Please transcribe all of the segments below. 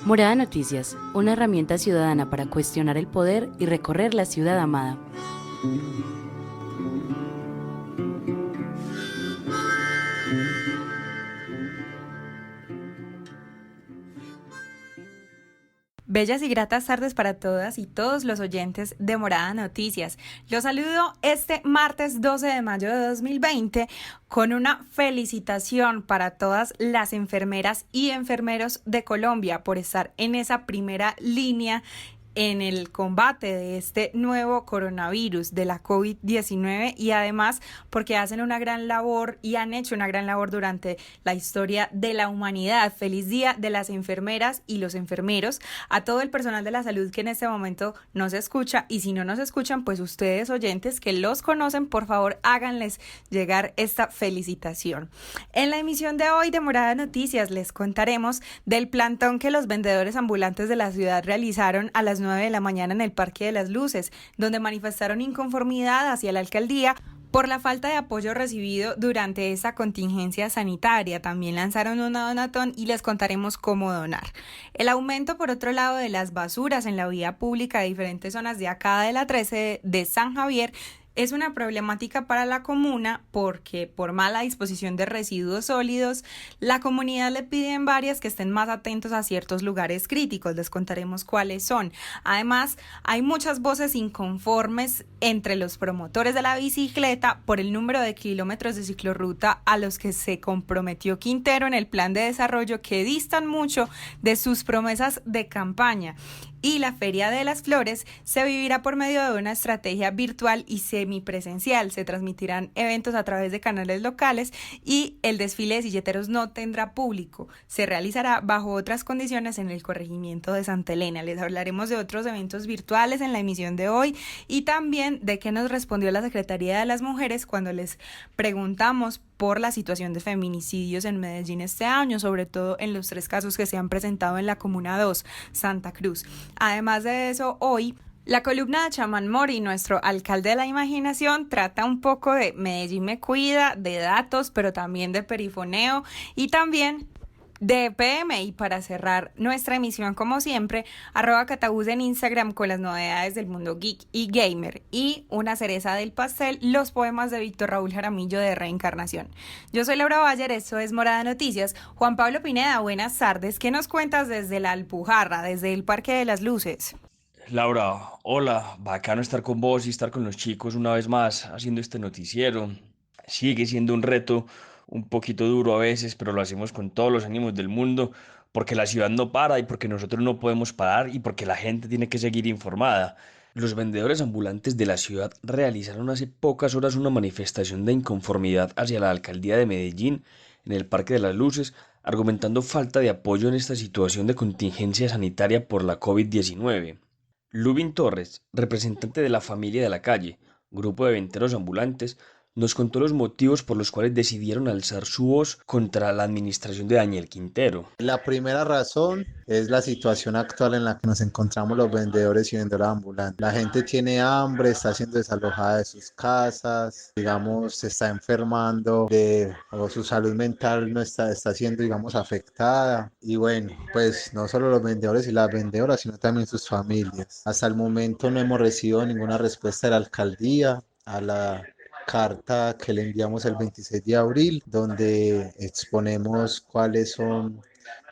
Morada Noticias, una herramienta ciudadana para cuestionar el poder y recorrer la ciudad amada. Bellas y gratas tardes para todas y todos los oyentes de Morada Noticias. Los saludo este martes 12 de mayo de 2020 con una felicitación para todas las enfermeras y enfermeros de Colombia por estar en esa primera línea en el combate de este nuevo coronavirus de la COVID-19 y además porque hacen una gran labor y han hecho una gran labor durante la historia de la humanidad. Feliz día de las enfermeras y los enfermeros, a todo el personal de la salud que en este momento nos escucha, y si no nos escuchan, pues ustedes oyentes que los conocen, por favor háganles llegar esta felicitación. En la emisión de hoy de Morada Noticias les contaremos del plantón que los vendedores ambulantes de la ciudad realizaron a las 9 de la mañana en el Parque de las Luces, donde manifestaron inconformidad hacia la alcaldía por la falta de apoyo recibido durante esa contingencia sanitaria. También lanzaron una donatón y les contaremos cómo donar. El aumento, por otro lado, de las basuras en la vía pública de diferentes zonas de acá de la 13 de San Javier es una problemática para la comuna porque por mala disposición de residuos sólidos, la comunidad le pide en varias que estén más atentos a ciertos lugares críticos. Les contaremos cuáles son. Además, hay muchas voces inconformes entre los promotores de la bicicleta por el número de kilómetros de ciclorruta a los que se comprometió Quintero en el plan de desarrollo, que distan mucho de sus promesas de campaña. Y la Feria de las Flores se vivirá por medio de una estrategia virtual y semipresencial. Se transmitirán eventos a través de canales locales y el desfile de silleteros no tendrá público. Se realizará bajo otras condiciones en el corregimiento de Santa Elena. Les hablaremos de otros eventos virtuales en la emisión de hoy y también de qué nos respondió la Secretaría de las Mujeres cuando les preguntamos por la situación de feminicidios en Medellín este año, sobre todo en los 3 casos que se han presentado en la Comuna 2, Santa Cruz. Además de eso, hoy la columna de Chamán Mori, nuestro alcalde de la imaginación, trata un poco de Medellín me cuida, de datos, pero también de perifoneo y también de PM. Y para cerrar nuestra emisión, como siempre, @Catabús en Instagram con las novedades del mundo geek y gamer, y una cereza del pastel, los poemas de Víctor Raúl Jaramillo de Reencarnación. Yo soy Laura Bayer, esto es Morada Noticias. Juan Pablo Pineda, buenas tardes. ¿Qué nos cuentas desde la Alpujarra, desde el Parque de las Luces? Laura, hola, bacano estar con vos y estar con los chicos una vez más haciendo este noticiero. Sigue siendo un reto un poquito duro a veces, pero lo hacemos con todos los ánimos del mundo, porque la ciudad no para y porque nosotros no podemos parar y porque la gente tiene que seguir informada. Los vendedores ambulantes de la ciudad realizaron hace pocas horas una manifestación de inconformidad hacia la alcaldía de Medellín en el Parque de las Luces, argumentando falta de apoyo en esta situación de contingencia sanitaria por la COVID-19. Lubin Torres, representante de la Familia de la Calle, grupo de venteros ambulantes, nos contó los motivos por los cuales decidieron alzar su voz contra la administración de Daniel Quintero. La primera razón es la situación actual en la que nos encontramos los vendedores y vendedoras ambulantes. La gente tiene hambre, está siendo desalojada de sus casas, digamos, se está enfermando o su salud mental no está siendo, digamos, afectada. Y bueno, pues no solo los vendedores y las vendedoras, sino también sus familias. Hasta el momento no hemos recibido ninguna respuesta de la alcaldía a la carta que le enviamos el 26 de abril, donde exponemos cuáles son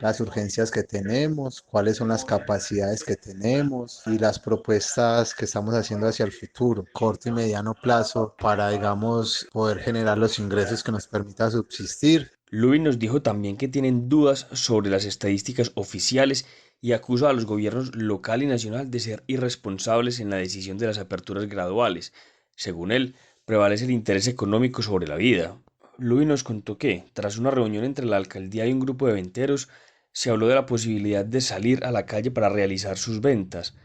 las urgencias que tenemos, cuáles son las capacidades que tenemos y las propuestas que estamos haciendo hacia el futuro, corto y mediano plazo, para, digamos, poder generar los ingresos que nos permita subsistir. Lubin nos dijo también que tienen dudas sobre las estadísticas oficiales y acusa a los gobiernos local y nacional de ser irresponsables en la decisión de las aperturas graduales. Según él, prevalece el interés económico sobre la vida. Lubin nos contó que, tras una reunión entre la alcaldía y un grupo de venteros, se habló de la posibilidad de salir a la calle para realizar sus ventas,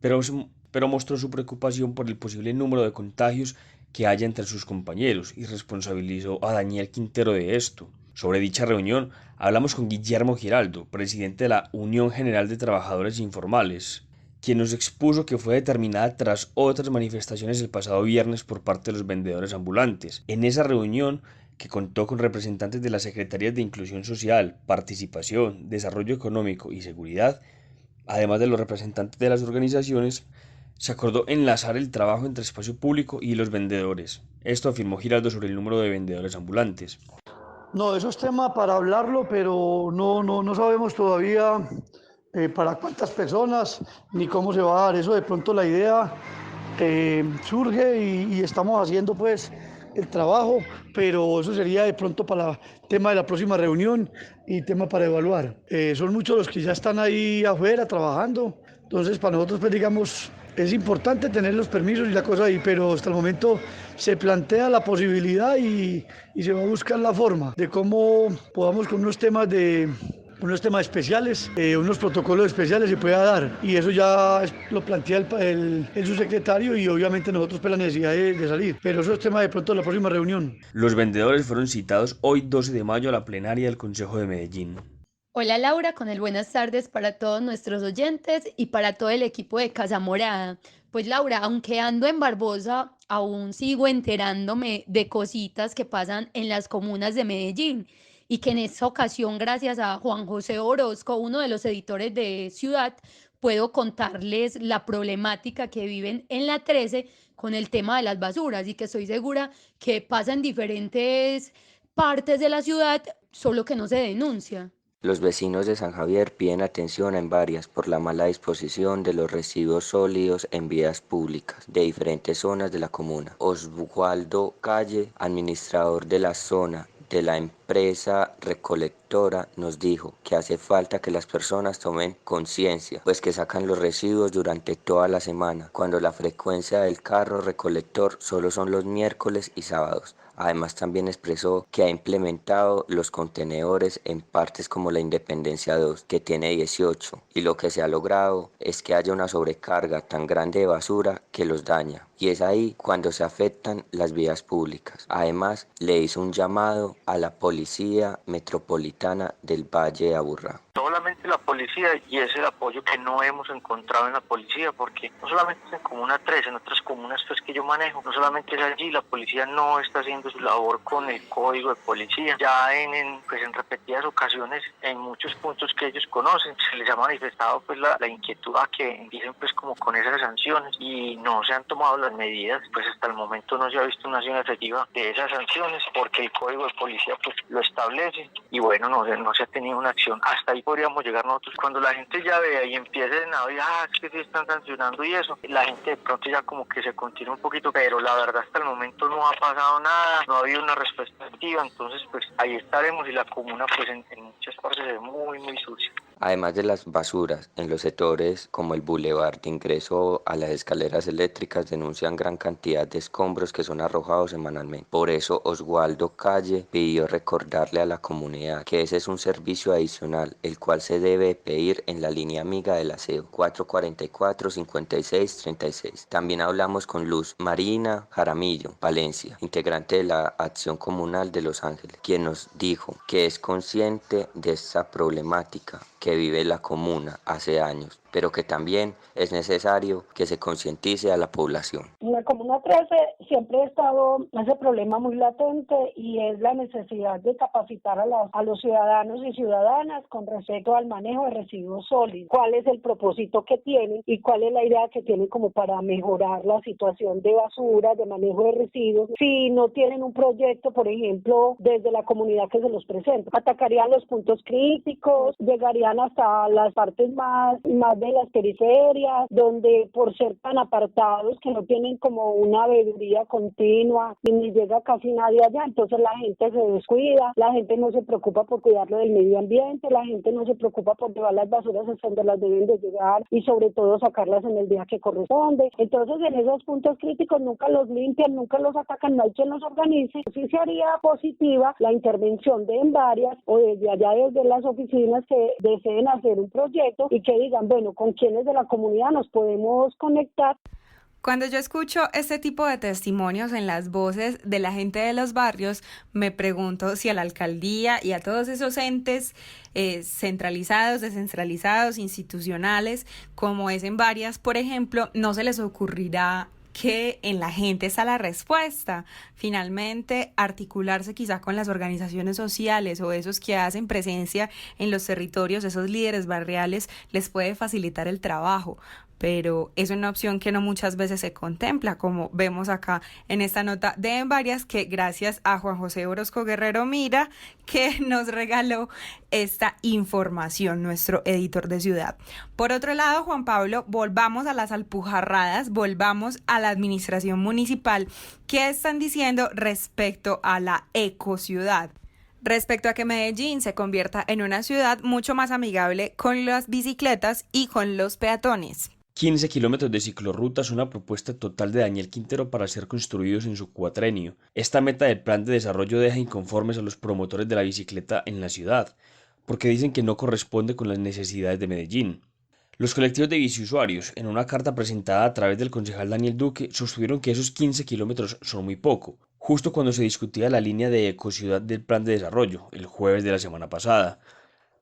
pero, pero mostró su preocupación por el posible número de contagios que haya entre sus compañeros y responsabilizó a Daniel Quintero de esto. Sobre dicha reunión hablamos con Guillermo Giraldo, presidente de la Unión General de Trabajadores Informales. quien nos expuso que fue determinada tras otras manifestaciones el pasado viernes por parte de los vendedores ambulantes. En esa reunión, que contó con representantes de las Secretarías de Inclusión Social, Participación, Desarrollo Económico y Seguridad, además de los representantes de las organizaciones, se acordó enlazar el trabajo entre espacio público y los vendedores. Esto afirmó Giraldo sobre el número de vendedores ambulantes. No, eso es tema para hablarlo, pero no sabemos todavía para cuántas personas ni cómo se va a dar. Eso de pronto la idea surge y estamos haciendo pues el trabajo, pero eso sería de pronto para el tema de la próxima reunión y tema para evaluar. Son muchos los que ya están ahí afuera trabajando, entonces para nosotros pues digamos es importante tener los permisos y la cosa ahí, pero hasta el momento se plantea la posibilidad y se va a buscar la forma de cómo podamos con unos temas especiales, unos protocolos especiales se pueda dar. Y eso ya lo plantea el subsecretario y obviamente nosotros por la necesidad de salir. Pero eso es tema de pronto de la próxima reunión. Los vendedores fueron citados hoy 12 de mayo a la plenaria del Consejo de Medellín. Hola Laura, con el buenas tardes para todos nuestros oyentes y para todo el equipo de Casa Morada. Pues Laura, aunque ando en Barbosa, aún sigo enterándome de cositas que pasan en las comunas de Medellín y que en esta ocasión, gracias a Juan José Orozco, uno de los editores de Ciudad, puedo contarles la problemática que viven en la 13 con el tema de las basuras y que estoy segura que pasa en diferentes partes de la ciudad, solo que no se denuncia. Los vecinos de San Javier piden atención en varias por la mala disposición de los residuos sólidos en vías públicas de diferentes zonas de la comuna. Oswaldo Calle, administrador de la zona de la empresa recolectora, nos dijo que hace falta que las personas tomen conciencia, pues que sacan los residuos durante toda la semana, cuando la frecuencia del carro recolector solo son los miércoles y sábados. Además, también expresó que ha implementado los contenedores en partes como la Independencia 2, que tiene 18, y lo que se ha logrado es que haya una sobrecarga tan grande de basura que los daña, y es ahí cuando se afectan las vías públicas. Además, le hizo un llamado a la Policía Metropolitana del Valle de Aburrá. Solamente la policía, y es el apoyo que no hemos encontrado en la policía, porque no solamente es en Comuna 13, en otras comunas pues, que yo manejo, no solamente es allí, la policía no está haciendo su labor con el código de policía. Ya en repetidas ocasiones, en muchos puntos que ellos conocen, se les ha manifestado pues la inquietud a que empiecen pues como con esas sanciones y no se han tomado las medidas, pues hasta el momento no se ha visto una acción efectiva de esas sanciones, porque el código de policía pues lo establece y bueno, no se ha tenido una acción. Hasta ahí podríamos llegar nosotros. Cuando la gente ya vea y empiece a ver, es que sí están sancionando y eso, la gente de pronto ya como que se continúa un poquito, pero la verdad hasta el momento no ha pasado nada, no ha habido una respuesta activa, entonces pues ahí estaremos y la comuna pues en muchas partes se ve muy sucia. Además de las basuras, en los sectores como el bulevar de ingreso a las escaleras eléctricas denuncian gran cantidad de escombros que son arrojados semanalmente. Por eso Oswaldo Calle pidió recordarle a la comunidad que ese es un servicio adicional, el cual se debe pedir en la línea amiga del aseo 444-5636. También hablamos con Luz Marina Jaramillo Valencia, integrante de la Acción Comunal de Los Ángeles, quien nos dijo que es consciente de esta problemática que vive la comuna hace años, pero que también es necesario que se concientice a la población. En la Comuna 13 siempre ha estado ese problema muy latente y es la necesidad de capacitar a los ciudadanos y ciudadanas con respecto al manejo de residuos sólidos. ¿Cuál es el propósito que tienen y cuál es la idea que tienen como para mejorar la situación de basura, de manejo de residuos? Si no tienen un proyecto, por ejemplo, desde la comunidad que se los presenta, atacarían los puntos críticos, llegarían hasta las partes más de las periferias, donde por ser tan apartados que no tienen como una veeduría continua y ni llega casi nadie allá, entonces la gente se descuida, la gente no se preocupa por cuidarlo del medio ambiente, la gente no se preocupa por llevar las basuras hasta donde las deben de llegar y sobre todo sacarlas en el día que corresponde. Entonces en esos puntos críticos nunca los limpian, nunca los atacan, no hay quien los organice. Sí sería positiva la intervención de en varias o desde allá desde las oficinas que deseen hacer un proyecto y que digan, bueno, con quiénes de la comunidad nos podemos conectar. Cuando yo escucho este tipo de testimonios en las voces de la gente de los barrios, me pregunto si a la alcaldía y a todos esos entes centralizados, descentralizados, institucionales, como es en varias, por ejemplo, no se les ocurrirá que en la gente está la respuesta. Finalmente, articularse quizá con las organizaciones sociales o esos que hacen presencia en los territorios, esos líderes barriales, les puede facilitar el trabajo. Pero es una opción que no muchas veces se contempla, como vemos acá en esta nota de En Varias, que gracias a Juan José Orozco Guerrero Mira, que nos regaló esta información, nuestro editor de ciudad. Por otro lado, Juan Pablo, volvamos a las alpujarradas, volvamos a la administración municipal. ¿Qué están diciendo respecto a la ecociudad? Respecto a que Medellín se convierta en una ciudad mucho más amigable con las bicicletas y con los peatones. 15 kilómetros de ciclorruta es una propuesta total de Daniel Quintero para ser construidos en su cuatrenio. Esta meta del plan de desarrollo deja inconformes a los promotores de la bicicleta en la ciudad, porque dicen que no corresponde con las necesidades de Medellín. Los colectivos de biciusuarios, en una carta presentada a través del concejal Daniel Duque, sostuvieron que esos 15 kilómetros son muy poco, justo cuando se discutía la línea de ecociudad del plan de desarrollo, el jueves de la semana pasada.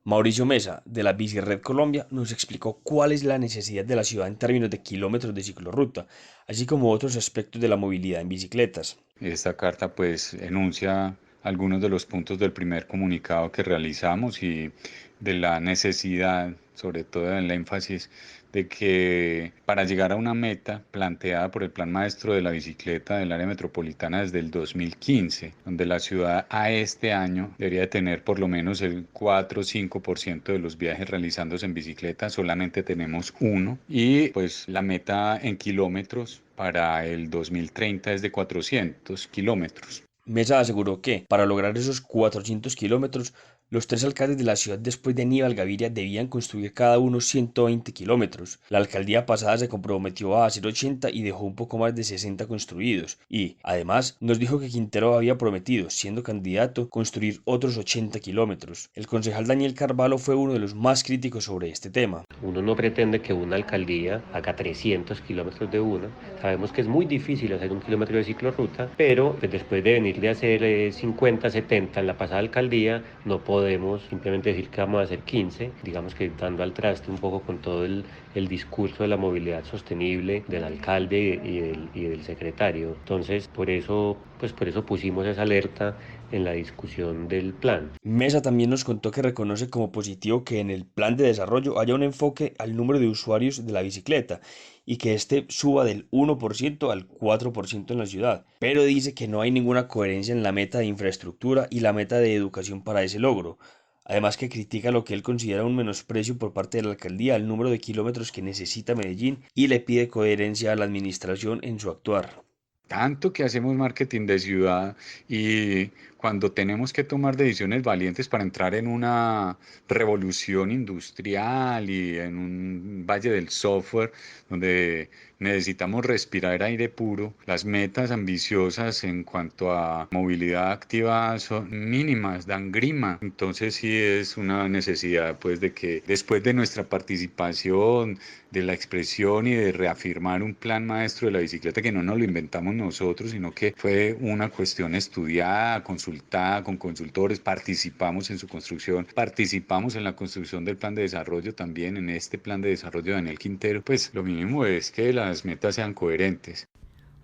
Mauricio Mesa, de la Bicirred Colombia, nos explicó cuál es la necesidad de la ciudad en términos de kilómetros de ciclorruta, así como otros aspectos de la movilidad en bicicletas. Esta carta pues enuncia algunos de los puntos del primer comunicado que realizamos y de la necesidad, sobre todo el énfasis, de que para llegar a una meta planteada por el Plan Maestro de la Bicicleta del área metropolitana desde el 2015, donde la ciudad a este año debería tener por lo menos el 4 o 5% de los viajes realizándose en bicicleta, solamente tenemos uno, y pues la meta en kilómetros para el 2030 es de 400 kilómetros. Mesa aseguró que, para lograr esos 400 kilómetros, los 3 alcaldes de la ciudad después de Aníbal Gaviria debían construir cada uno 120 kilómetros. La alcaldía pasada se comprometió a hacer 80 y dejó un poco más de 60 construidos. Y, además, nos dijo que Quintero había prometido, siendo candidato, construir otros 80 kilómetros. El concejal Daniel Carvalho fue uno de los más críticos sobre este tema. Uno no pretende que una alcaldía haga 300 kilómetros de una. Sabemos que es muy difícil hacer 1 kilómetro de ciclorruta, pero pues, después de venir de hacer 50, 70 en la pasada alcaldía, no podemos simplemente decir que vamos a hacer 15, digamos que dando al traste un poco con todo el discurso de la movilidad sostenible del alcalde y del secretario. Entonces, por eso pusimos esa alerta en la discusión del plan. Mesa también nos contó que reconoce como positivo que en el plan de desarrollo haya un enfoque al número de usuarios de la bicicleta y que este suba del 1% al 4% en la ciudad, pero dice que no hay ninguna coherencia en la meta de infraestructura y la meta de educación para ese logro. Además que critica lo que él considera un menosprecio por parte de la alcaldía al número de kilómetros que necesita Medellín y le pide coherencia a la administración en su actuar. Tanto que hacemos marketing de ciudad y cuando tenemos que tomar decisiones valientes para entrar en una revolución industrial y en un valle del software donde necesitamos respirar aire puro, las metas ambiciosas en cuanto a movilidad activa son mínimas, dan grima. Entonces sí es una necesidad pues de que después de nuestra participación, de la expresión y de reafirmar un plan maestro de la bicicleta que no nos lo inventamos nosotros, sino que fue una cuestión estudiada, consultada con consultores, participamos en su construcción, participamos en la construcción del plan de desarrollo también, en este plan de desarrollo de Daniel Quintero, pues lo mínimo es que las metas sean coherentes.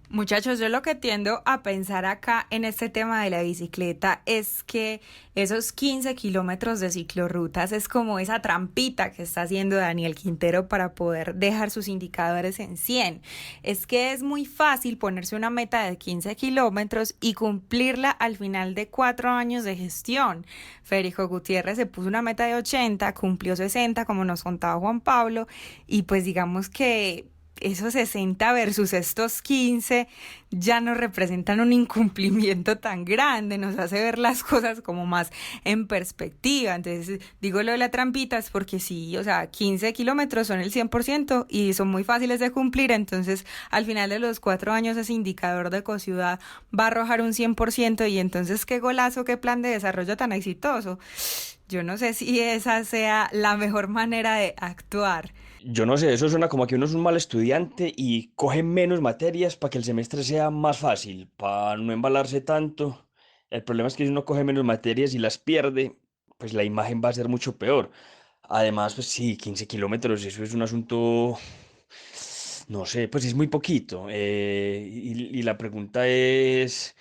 Muchachos, yo lo que tiendo a pensar acá en este tema de la bicicleta es que esos 15 kilómetros de ciclorrutas es como esa trampita que está haciendo Daniel Quintero para poder dejar sus indicadores en 100. Es que es muy fácil ponerse una meta de 15 kilómetros y cumplirla al final de 4 años de gestión. Federico Gutiérrez se puso una meta de 80, cumplió 60, como nos contaba Juan Pablo, y pues digamos que esos 60 versus estos 15 ya no representan un incumplimiento tan grande, nos hace ver las cosas como más en perspectiva. Entonces digo lo de la trampita es porque sí, o sea, 15 kilómetros son el 100% y son muy fáciles de cumplir, entonces al final de los 4 años ese indicador de ecociudad va a arrojar un 100% y entonces qué golazo, qué plan de desarrollo tan exitoso. Yo no sé si esa sea la mejor manera de actuar. Yo no sé, eso suena como que uno es un mal estudiante y coge menos materias para que el semestre sea más fácil, para no embalarse tanto. El problema es que si uno coge menos materias y las pierde, pues la imagen va a ser mucho peor. Además, pues sí, 15 kilómetros, eso es un asunto, no sé, pues es muy poquito. Y la pregunta es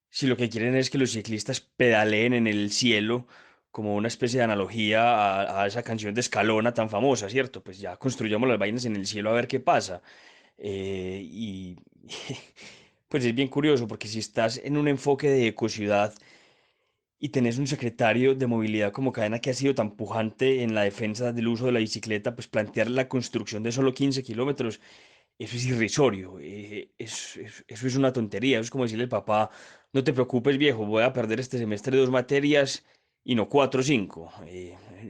si lo que quieren es que los ciclistas pedaleen en el cielo, como una especie de analogía a esa canción de Escalona tan famosa, ¿cierto? Pues ya construyamos las vainas en el cielo a ver qué pasa. Y pues es bien curioso porque si estás en un enfoque de ecociudad y tenés un secretario de movilidad como Cadena que ha sido tan pujante en la defensa del uso de la bicicleta, pues plantear la construcción de solo 15 kilómetros, eso es irrisorio, eso es una tontería, eso es como decirle al papá, no te preocupes viejo, voy a perder este semestre 2 materias y no 4 o 5,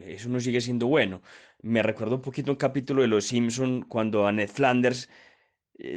eso no sigue siendo bueno. Me recuerdo un poquito un capítulo de Los Simpson cuando a Ned Flanders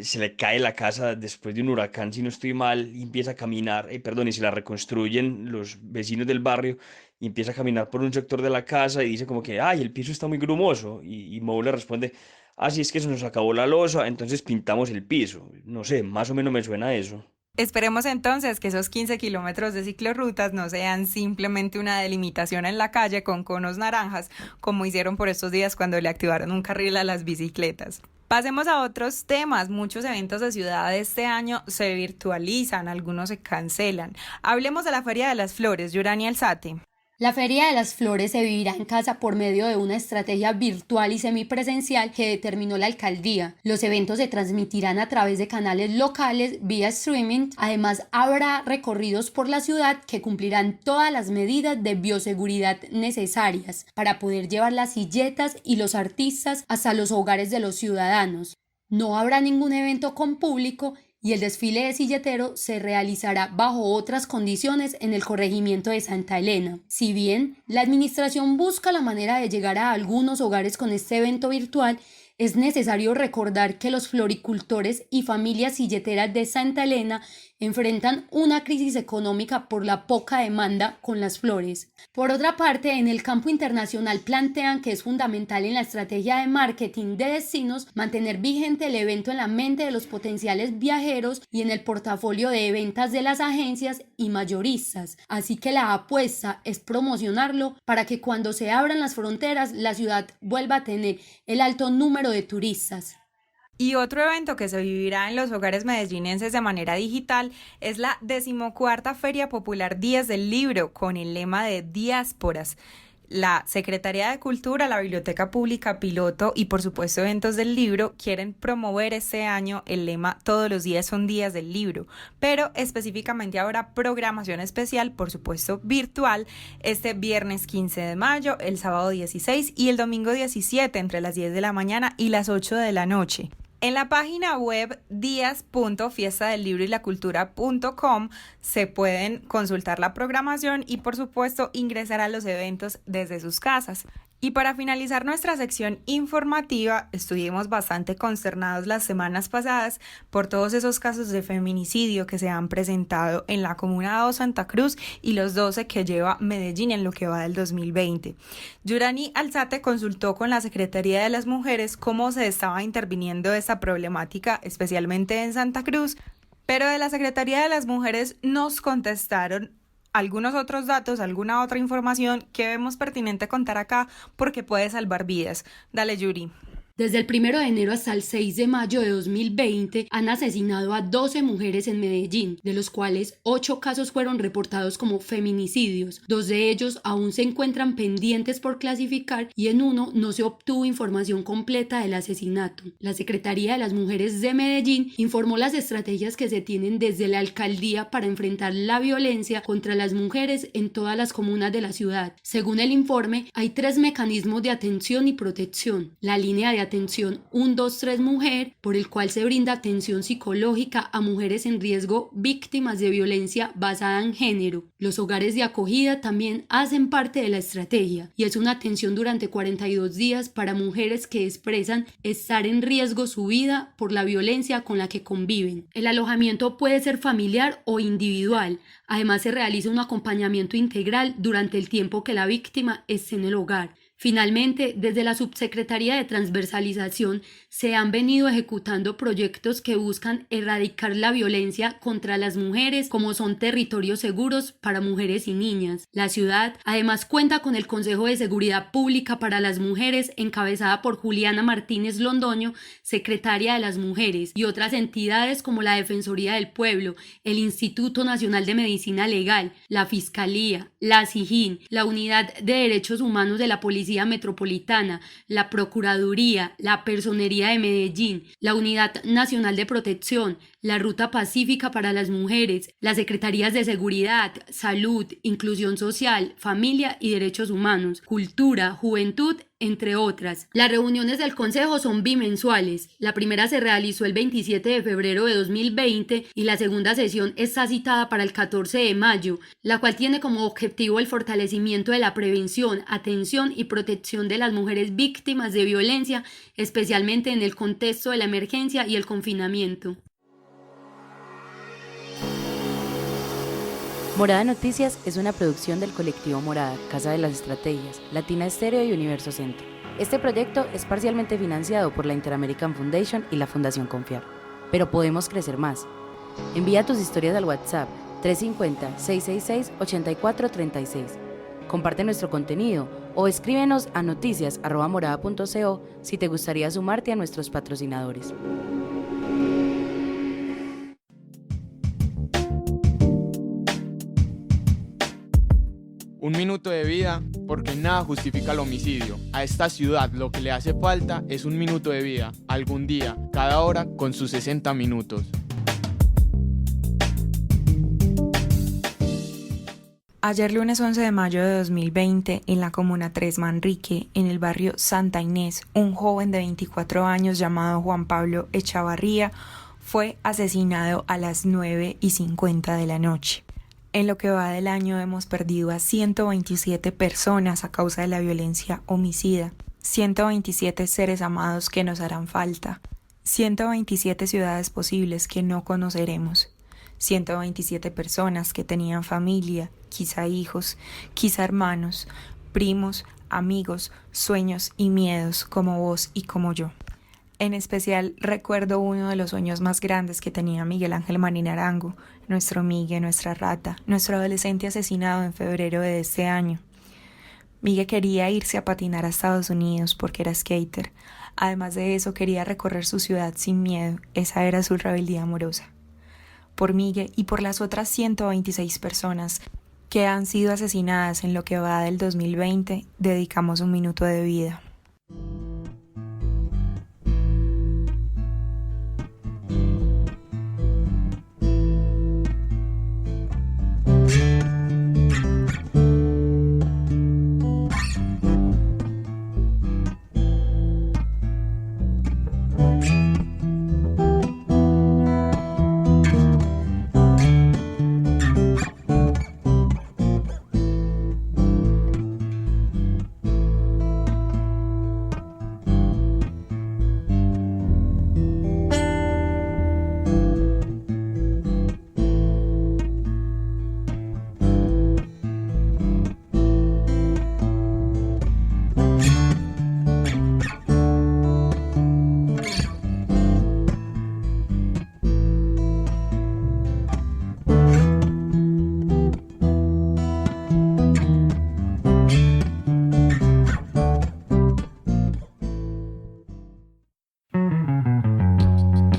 se le cae la casa después de un huracán, si no estoy mal, y empieza a caminar, perdón, y se la reconstruyen los vecinos del barrio, y empieza a caminar por un sector de la casa y dice como que, ay, el piso está muy grumoso, y Moe le responde, ah, sí, es que se nos acabó la losa, entonces pintamos el piso. No sé, más o menos me suena a eso. Esperemos entonces que esos 15 kilómetros de ciclorrutas no sean simplemente una delimitación en la calle con conos naranjas, como hicieron por estos días cuando le activaron un carril a las bicicletas. Pasemos a otros temas. Muchos eventos de ciudad este año se virtualizan, algunos se cancelan. Hablemos de la Feria de las Flores, Yurani Alzate. La Feria de las Flores se vivirá en casa por medio de una estrategia virtual y semipresencial que determinó la alcaldía. Los eventos se transmitirán a través de canales locales vía streaming. Además, habrá recorridos por la ciudad que cumplirán todas las medidas de bioseguridad necesarias para poder llevar las silletas y los artistas hasta los hogares de los ciudadanos. No habrá ningún evento con público y el desfile de silletero se realizará bajo otras condiciones en el corregimiento de Santa Elena. Si bien la administración busca la manera de llegar a algunos hogares con este evento virtual, es necesario recordar que los floricultores y familias silleteras de Santa Elena enfrentan una crisis económica por la poca demanda con las flores. Por otra parte, en el campo internacional plantean que es fundamental en la estrategia de marketing de destinos mantener vigente el evento en la mente de los potenciales viajeros y en el portafolio de ventas de las agencias y mayoristas. Así que la apuesta es promocionarlo para que cuando se abran las fronteras la ciudad vuelva a tener el alto número de turistas. Y otro evento que se vivirá en los hogares medellinenses de manera digital es la 14ª Feria Popular Días del Libro, con el lema de Diásporas. La Secretaría de Cultura, la Biblioteca Pública Piloto y por supuesto Eventos del Libro quieren promover este año el lema Todos los días son días del libro, pero específicamente habrá programación especial, por supuesto virtual, este viernes 15 de mayo, el sábado 16 y el domingo 17 entre las 10 de la mañana y las 8 de la noche. En la página web días.fiestadellibrolacultura.com se pueden consultar la programación y por supuesto ingresar a los eventos desde sus casas. Y para finalizar nuestra sección informativa, estuvimos bastante consternados las semanas pasadas por todos esos casos de feminicidio que se han presentado en la Comuna 2 Santa Cruz y los 12 que lleva Medellín en lo que va del 2020. Yurani Alzate consultó con la Secretaría de las Mujeres cómo se estaba interviniendo esta problemática, especialmente en Santa Cruz, pero de la Secretaría de las Mujeres nos contestaron algunos otros datos, alguna otra información que vemos pertinente contar acá porque puede salvar vidas. Dale, Yuri. Desde el 1 de enero hasta el 6 de mayo de 2020 han asesinado a 12 mujeres en Medellín, de los cuales 8 casos fueron reportados como feminicidios. 2 de ellos aún se encuentran pendientes por clasificar y en uno no se obtuvo información completa del asesinato. La Secretaría de las Mujeres de Medellín informó las estrategias que se tienen desde la alcaldía para enfrentar la violencia contra las mujeres en todas las comunas de la ciudad. Según el informe, hay 3 mecanismos de atención y protección: la línea de atención 123 Mujer, por el cual se brinda atención psicológica a mujeres en riesgo víctimas de violencia basada en género. Los hogares de acogida también hacen parte de la estrategia y es una atención durante 42 días para mujeres que expresan estar en riesgo su vida por la violencia con la que conviven. El alojamiento puede ser familiar o individual. Además, se realiza un acompañamiento integral durante el tiempo que la víctima esté en el hogar. Finalmente, desde la Subsecretaría de Transversalización se han venido ejecutando proyectos que buscan erradicar la violencia contra las mujeres, como son territorios seguros para mujeres y niñas. La ciudad además cuenta con el Consejo de Seguridad Pública para las Mujeres, encabezada por Juliana Martínez Londoño, secretaria de las Mujeres, y otras entidades como la Defensoría del Pueblo, el Instituto Nacional de Medicina Legal, la Fiscalía, la SIJIN, la Unidad de Derechos Humanos de la Policía Metropolitana, la Procuraduría, la Personería de Medellín, la Unidad Nacional de Protección, la Ruta Pacífica para las Mujeres, las Secretarías de Seguridad, Salud, Inclusión Social, Familia y Derechos Humanos, Cultura, Juventud, entre otras. Las reuniones del Consejo son bimensuales. La primera se realizó el 27 de febrero de 2020 y la segunda sesión está citada para el 14 de mayo, la cual tiene como objetivo el fortalecimiento de la prevención, atención y protección de las mujeres víctimas de violencia, especialmente en el contexto de la emergencia y el confinamiento. Morada Noticias es una producción del colectivo Morada, Casa de las Estrategias, Latina Estéreo y Universo Centro. Este proyecto es parcialmente financiado por la Interamerican Foundation y la Fundación Confiar. Pero podemos crecer más. Envía tus historias al WhatsApp 350-666-8436. Comparte nuestro contenido o escríbenos a noticias@morada.co si te gustaría sumarte a nuestros patrocinadores. Un minuto de vida, porque nada justifica el homicidio. A esta ciudad lo que le hace falta es un minuto de vida, algún día, cada hora con sus 60 minutos. Ayer lunes 11 de mayo de 2020, en la comuna Tres Manrique, en el barrio Santa Inés, un joven de 24 años llamado Juan Pablo Echavarría fue asesinado a las 9:50 de la noche. En lo que va del año hemos perdido a 127 personas a causa de la violencia homicida, 127 seres amados que nos harán falta, 127 ciudades posibles que no conoceremos, 127 personas que tenían familia, quizá hijos, quizá hermanos, primos, amigos, sueños y miedos como vos y como yo. En especial recuerdo uno de los sueños más grandes que tenía Miguel Ángel Marín Arango, nuestro Migue, nuestra rata, nuestro adolescente asesinado en febrero de este año. Migue quería irse a patinar a Estados Unidos porque era skater. Además de eso quería recorrer su ciudad sin miedo, esa era su rebeldía amorosa. Por Migue y por las otras 126 personas que han sido asesinadas en lo que va del 2020, dedicamos un minuto de vida.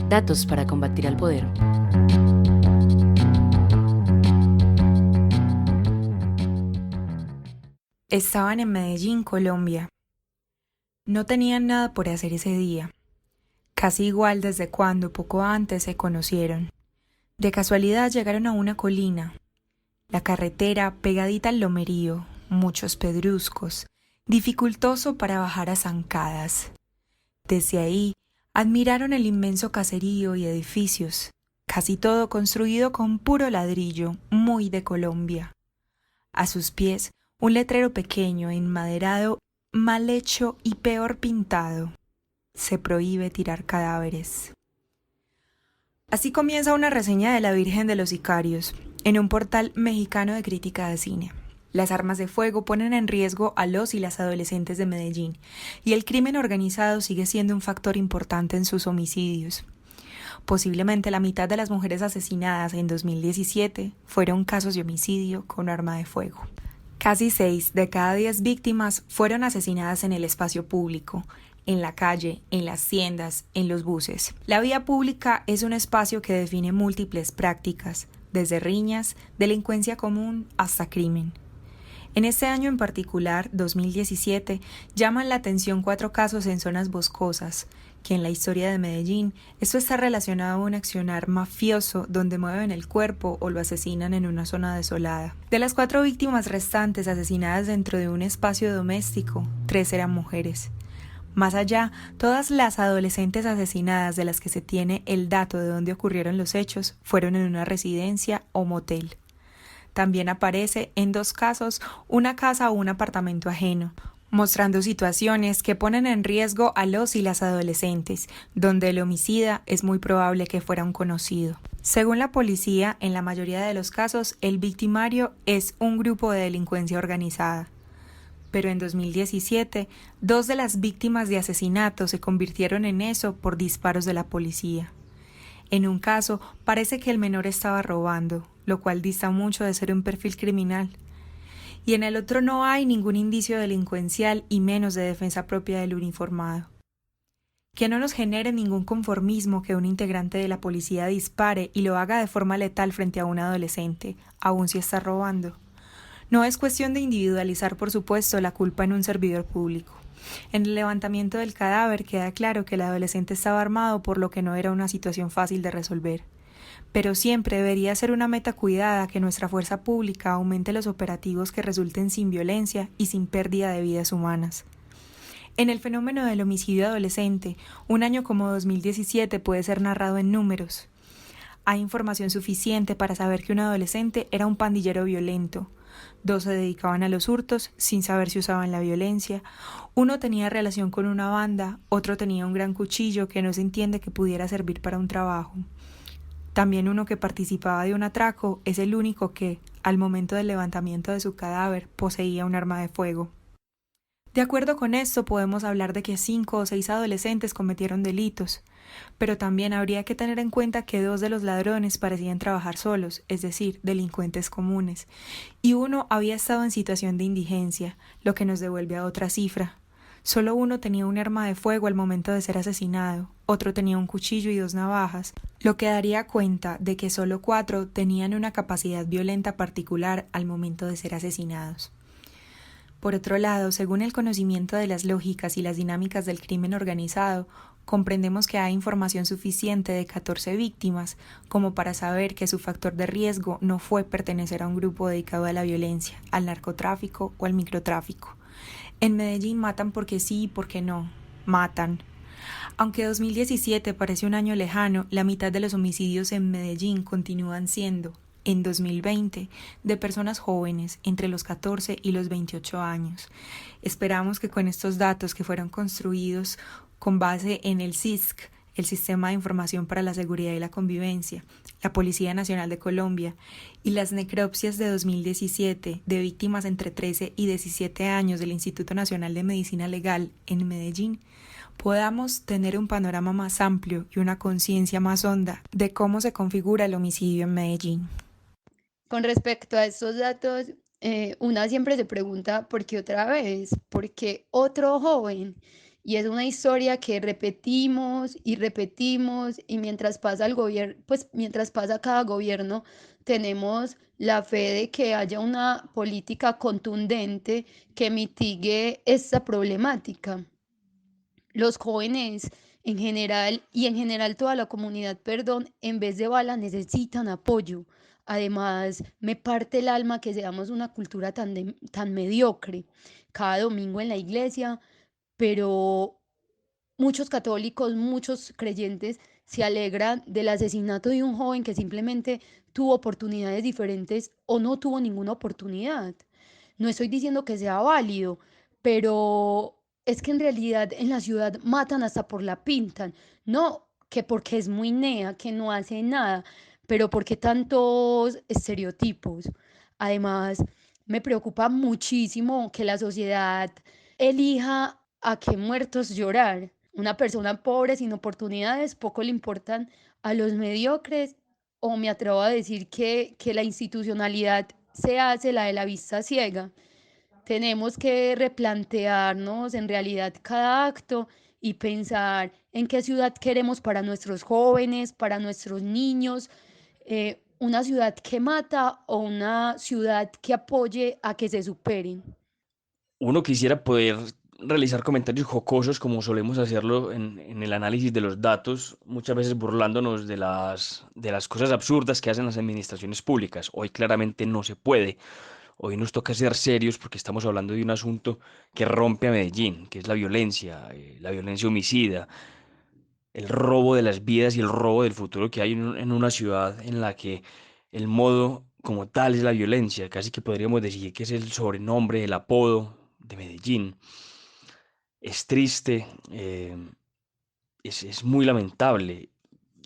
Datos para combatir al poder. Estaban en Medellín, Colombia. No tenían nada por hacer ese día. Casi igual desde cuando poco antes se conocieron. De casualidad llegaron a una colina. La carretera pegadita al lomerío, muchos pedruscos, dificultoso para bajar a zancadas. Desde ahí, admiraron el inmenso caserío y edificios, casi todo construido con puro ladrillo, muy de Colombia. A sus pies, un letrero pequeño, enmaderado, mal hecho y peor pintado. Se prohíbe tirar cadáveres. Así comienza una reseña de La Virgen de los Sicarios, en un portal mexicano de crítica de cine. Las armas de fuego ponen en riesgo a los y las adolescentes de Medellín, y el crimen organizado sigue siendo un factor importante en sus homicidios. Posiblemente la mitad de las mujeres asesinadas en 2017 fueron casos de homicidio con arma de fuego. Casi 6 de cada 10 víctimas fueron asesinadas en el espacio público, en la calle, en las tiendas, en los buses. La vía pública es un espacio que define múltiples prácticas, desde riñas, delincuencia común hasta crimen. En este año en particular, 2017, llaman la atención 4 casos en zonas boscosas, que en la historia de Medellín esto está relacionado a un accionar mafioso donde mueven el cuerpo o lo asesinan en una zona desolada. De las 4 víctimas restantes asesinadas dentro de un espacio doméstico, 3 eran mujeres. Más allá, todas las adolescentes asesinadas de las que se tiene el dato de dónde ocurrieron los hechos fueron en una residencia o motel. También aparece, en 2 casos, una casa o un apartamento ajeno, mostrando situaciones que ponen en riesgo a los y las adolescentes, donde el homicida es muy probable que fuera un conocido. Según la policía, en la mayoría de los casos, el victimario es un grupo de delincuencia organizada. Pero en 2017, 2 de las víctimas de asesinato se convirtieron en eso por disparos de la policía. En un caso, parece que el menor estaba robando, lo cual dista mucho de ser un perfil criminal. Y en el otro no hay ningún indicio delincuencial y menos de defensa propia del uniformado. Que no nos genere ningún conformismo que un integrante de la policía dispare y lo haga de forma letal frente a un adolescente, aun si está robando. No es cuestión de individualizar, por supuesto, la culpa en un servidor público. En el levantamiento del cadáver queda claro que el adolescente estaba armado, por lo que no era una situación fácil de resolver. Pero siempre debería ser una meta cuidada que nuestra fuerza pública aumente los operativos que resulten sin violencia y sin pérdida de vidas humanas. En el fenómeno del homicidio adolescente, un año como 2017 puede ser narrado en números. Hay información suficiente para saber que un adolescente era un pandillero violento. 2 se dedicaban a los hurtos sin saber si usaban la violencia. 1 tenía relación con una banda, otro tenía un gran cuchillo que no se entiende que pudiera servir para un trabajo. También 1 que participaba de un atraco es el único que, al momento del levantamiento de su cadáver, poseía un arma de fuego. De acuerdo con esto, podemos hablar de que 5 o 6 adolescentes cometieron delitos, pero también habría que tener en cuenta que 2 de los ladrones parecían trabajar solos, es decir, delincuentes comunes, y 1 había estado en situación de indigencia, lo que nos devuelve a otra cifra. Solo 1 tenía un arma de fuego al momento de ser asesinado, otro tenía un cuchillo y 2 navajas, lo que daría cuenta de que solo 4 tenían una capacidad violenta particular al momento de ser asesinados. Por otro lado, según el conocimiento de las lógicas y las dinámicas del crimen organizado, comprendemos que hay información suficiente de 14 víctimas como para saber que su factor de riesgo no fue pertenecer a un grupo dedicado a la violencia, al narcotráfico o al microtráfico. En Medellín matan porque sí y porque no. Matan. Aunque 2017 parece un año lejano, la mitad de los homicidios en Medellín continúan siendo, en 2020, de personas jóvenes entre los 14 y los 28 años. Esperamos que con estos datos que fueron construidos con base en el SISC, el Sistema de Información para la Seguridad y la Convivencia, la Policía Nacional de Colombia, y las necropsias de 2017 de víctimas entre 13 y 17 años del Instituto Nacional de Medicina Legal en Medellín, podamos tener un panorama más amplio y una conciencia más honda de cómo se configura el homicidio en Medellín. Con respecto a estos datos, una siempre se pregunta ¿por qué otra vez? ¿Por qué otro joven? Y es una historia que repetimos y repetimos, y mientras pasa el gobierno, pues mientras pasa cada gobierno, tenemos la fe de que haya una política contundente que mitigue esta problemática. Los jóvenes en general y en general toda la comunidad, perdón, en vez de bala necesitan apoyo. Además, me parte el alma que seamos una cultura tan mediocre. Cada domingo en la iglesia, pero muchos católicos, muchos creyentes se alegran del asesinato de un joven que simplemente tuvo oportunidades diferentes o no tuvo ninguna oportunidad. No estoy diciendo que sea válido, pero es que en realidad en la ciudad matan hasta por la pintan. No que porque es muy nea, que no hace nada, pero porque tantos estereotipos. Además, me preocupa muchísimo que la sociedad elija a qué muertos llorar. Una persona pobre sin oportunidades poco le importan a los mediocres, o me atrevo a decir que la institucionalidad se hace la de la vista ciega. Tenemos que replantearnos en realidad cada acto y pensar en qué ciudad queremos para nuestros jóvenes, para nuestros niños, una ciudad que mata o una ciudad que apoye a que se superen. Uno quisiera poder realizar comentarios jocosos como solemos hacerlo en el análisis de los datos, muchas veces burlándonos de las cosas absurdas que hacen las administraciones públicas. Hoy claramente no se puede. Hoy nos toca ser serios porque estamos hablando de un asunto que rompe a Medellín, que es la violencia homicida, el robo de las vidas y el robo del futuro que hay en una ciudad en la que el modo como tal es la violencia. Casi que podríamos decir que es el sobrenombre, el apodo de Medellín. Es triste, es muy lamentable.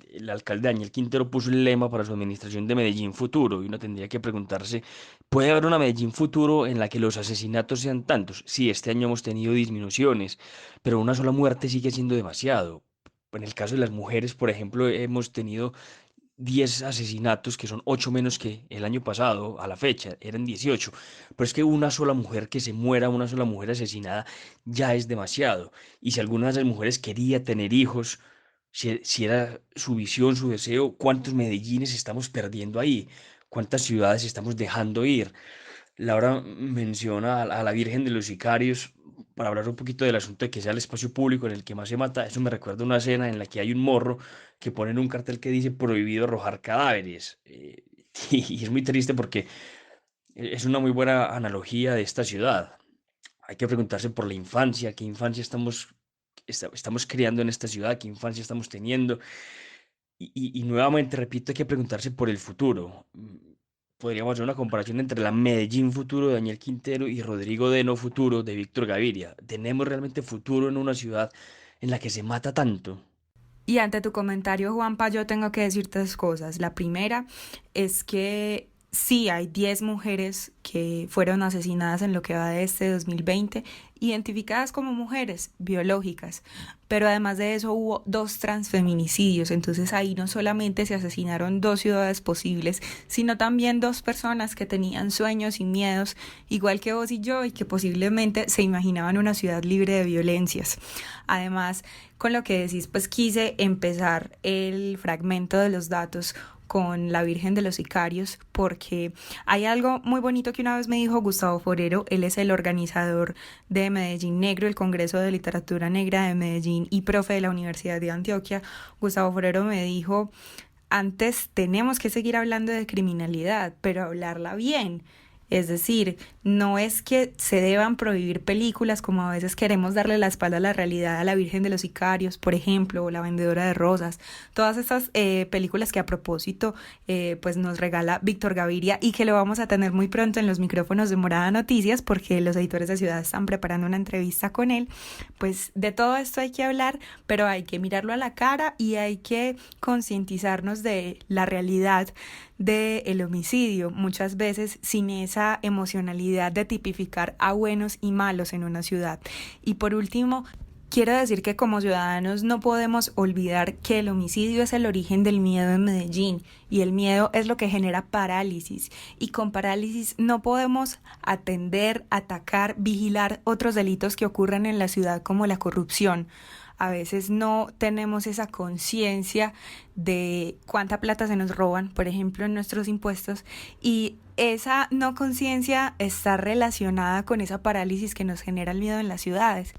El alcalde Daniel Quintero puso el lema para su administración de Medellín Futuro y uno tendría que preguntarse, ¿puede haber una Medellín Futuro en la que los asesinatos sean tantos? Sí, este año hemos tenido disminuciones, pero una sola muerte sigue siendo demasiado. En el caso de las mujeres, por ejemplo, hemos tenido 10 asesinatos, que son 8 menos que el año pasado, a la fecha, eran 18. Pero es que una sola mujer que se muera, una sola mujer asesinada, ya es demasiado. Y si alguna de esas mujeres quería tener hijos, si era su visión, su deseo, ¿cuántos Medellines estamos perdiendo ahí? ¿Cuántas ciudades estamos dejando ir? Laura menciona a la Virgen de los Sicarios para hablar un poquito del asunto de que sea el espacio público en el que más se mata. Eso me recuerda a una escena en la que hay un morro que pone en un cartel que dice prohibido arrojar cadáveres. Y es muy triste porque es una muy buena analogía de esta ciudad. Hay que preguntarse por la infancia, qué infancia estamos creando en esta ciudad, qué infancia estamos teniendo. Y nuevamente, repito, hay que preguntarse por el futuro. Podríamos hacer una comparación entre la Medellín futuro de Daniel Quintero y Rodrigo Deno futuro de Víctor Gaviria. ¿Tenemos realmente futuro en una ciudad en la que se mata tanto? Y ante tu comentario, Juanpa, yo tengo que decir tres cosas. La primera es que sí, hay 10 mujeres que fueron asesinadas en lo que va de este 2020, identificadas como mujeres biológicas, pero además de eso hubo 2 transfeminicidios, entonces ahí no solamente se asesinaron 2 ciudades posibles, sino también 2 personas que tenían sueños y miedos, igual que vos y yo, y que posiblemente se imaginaban una ciudad libre de violencias. Además, con lo que decís, pues quise empezar el fragmento de los datos con la Virgen de los Sicarios, porque hay algo muy bonito que una vez me dijo Gustavo Forero. Él es el organizador de Medellín Negro, el Congreso de Literatura Negra de Medellín y profe de la Universidad de Antioquia. Gustavo Forero me dijo, antes tenemos que seguir hablando de criminalidad, pero hablarla bien. Es decir, no es que se deban prohibir películas como a veces queremos darle la espalda a la realidad, a la Virgen de los Sicarios, por ejemplo, o La Vendedora de Rosas, todas estas películas que a propósito pues nos regala Víctor Gaviria y que lo vamos a tener muy pronto en los micrófonos de Morada Noticias porque los editores de Ciudad están preparando una entrevista con él. Pues de todo esto hay que hablar, pero hay que mirarlo a la cara y hay que concientizarnos de la realidad del homicidio, muchas veces sin esa emocionalidad de tipificar a buenos y malos en una ciudad. Y por último, quiero decir que como ciudadanos no podemos olvidar que el homicidio es el origen del miedo en Medellín y el miedo es lo que genera parálisis, y con parálisis no podemos atender, atacar, vigilar otros delitos que ocurren en la ciudad como la corrupción. A veces no tenemos esa conciencia de cuánta plata se nos roban, por ejemplo, en nuestros impuestos, y esa no conciencia está relacionada con esa parálisis que nos genera el miedo en las ciudades.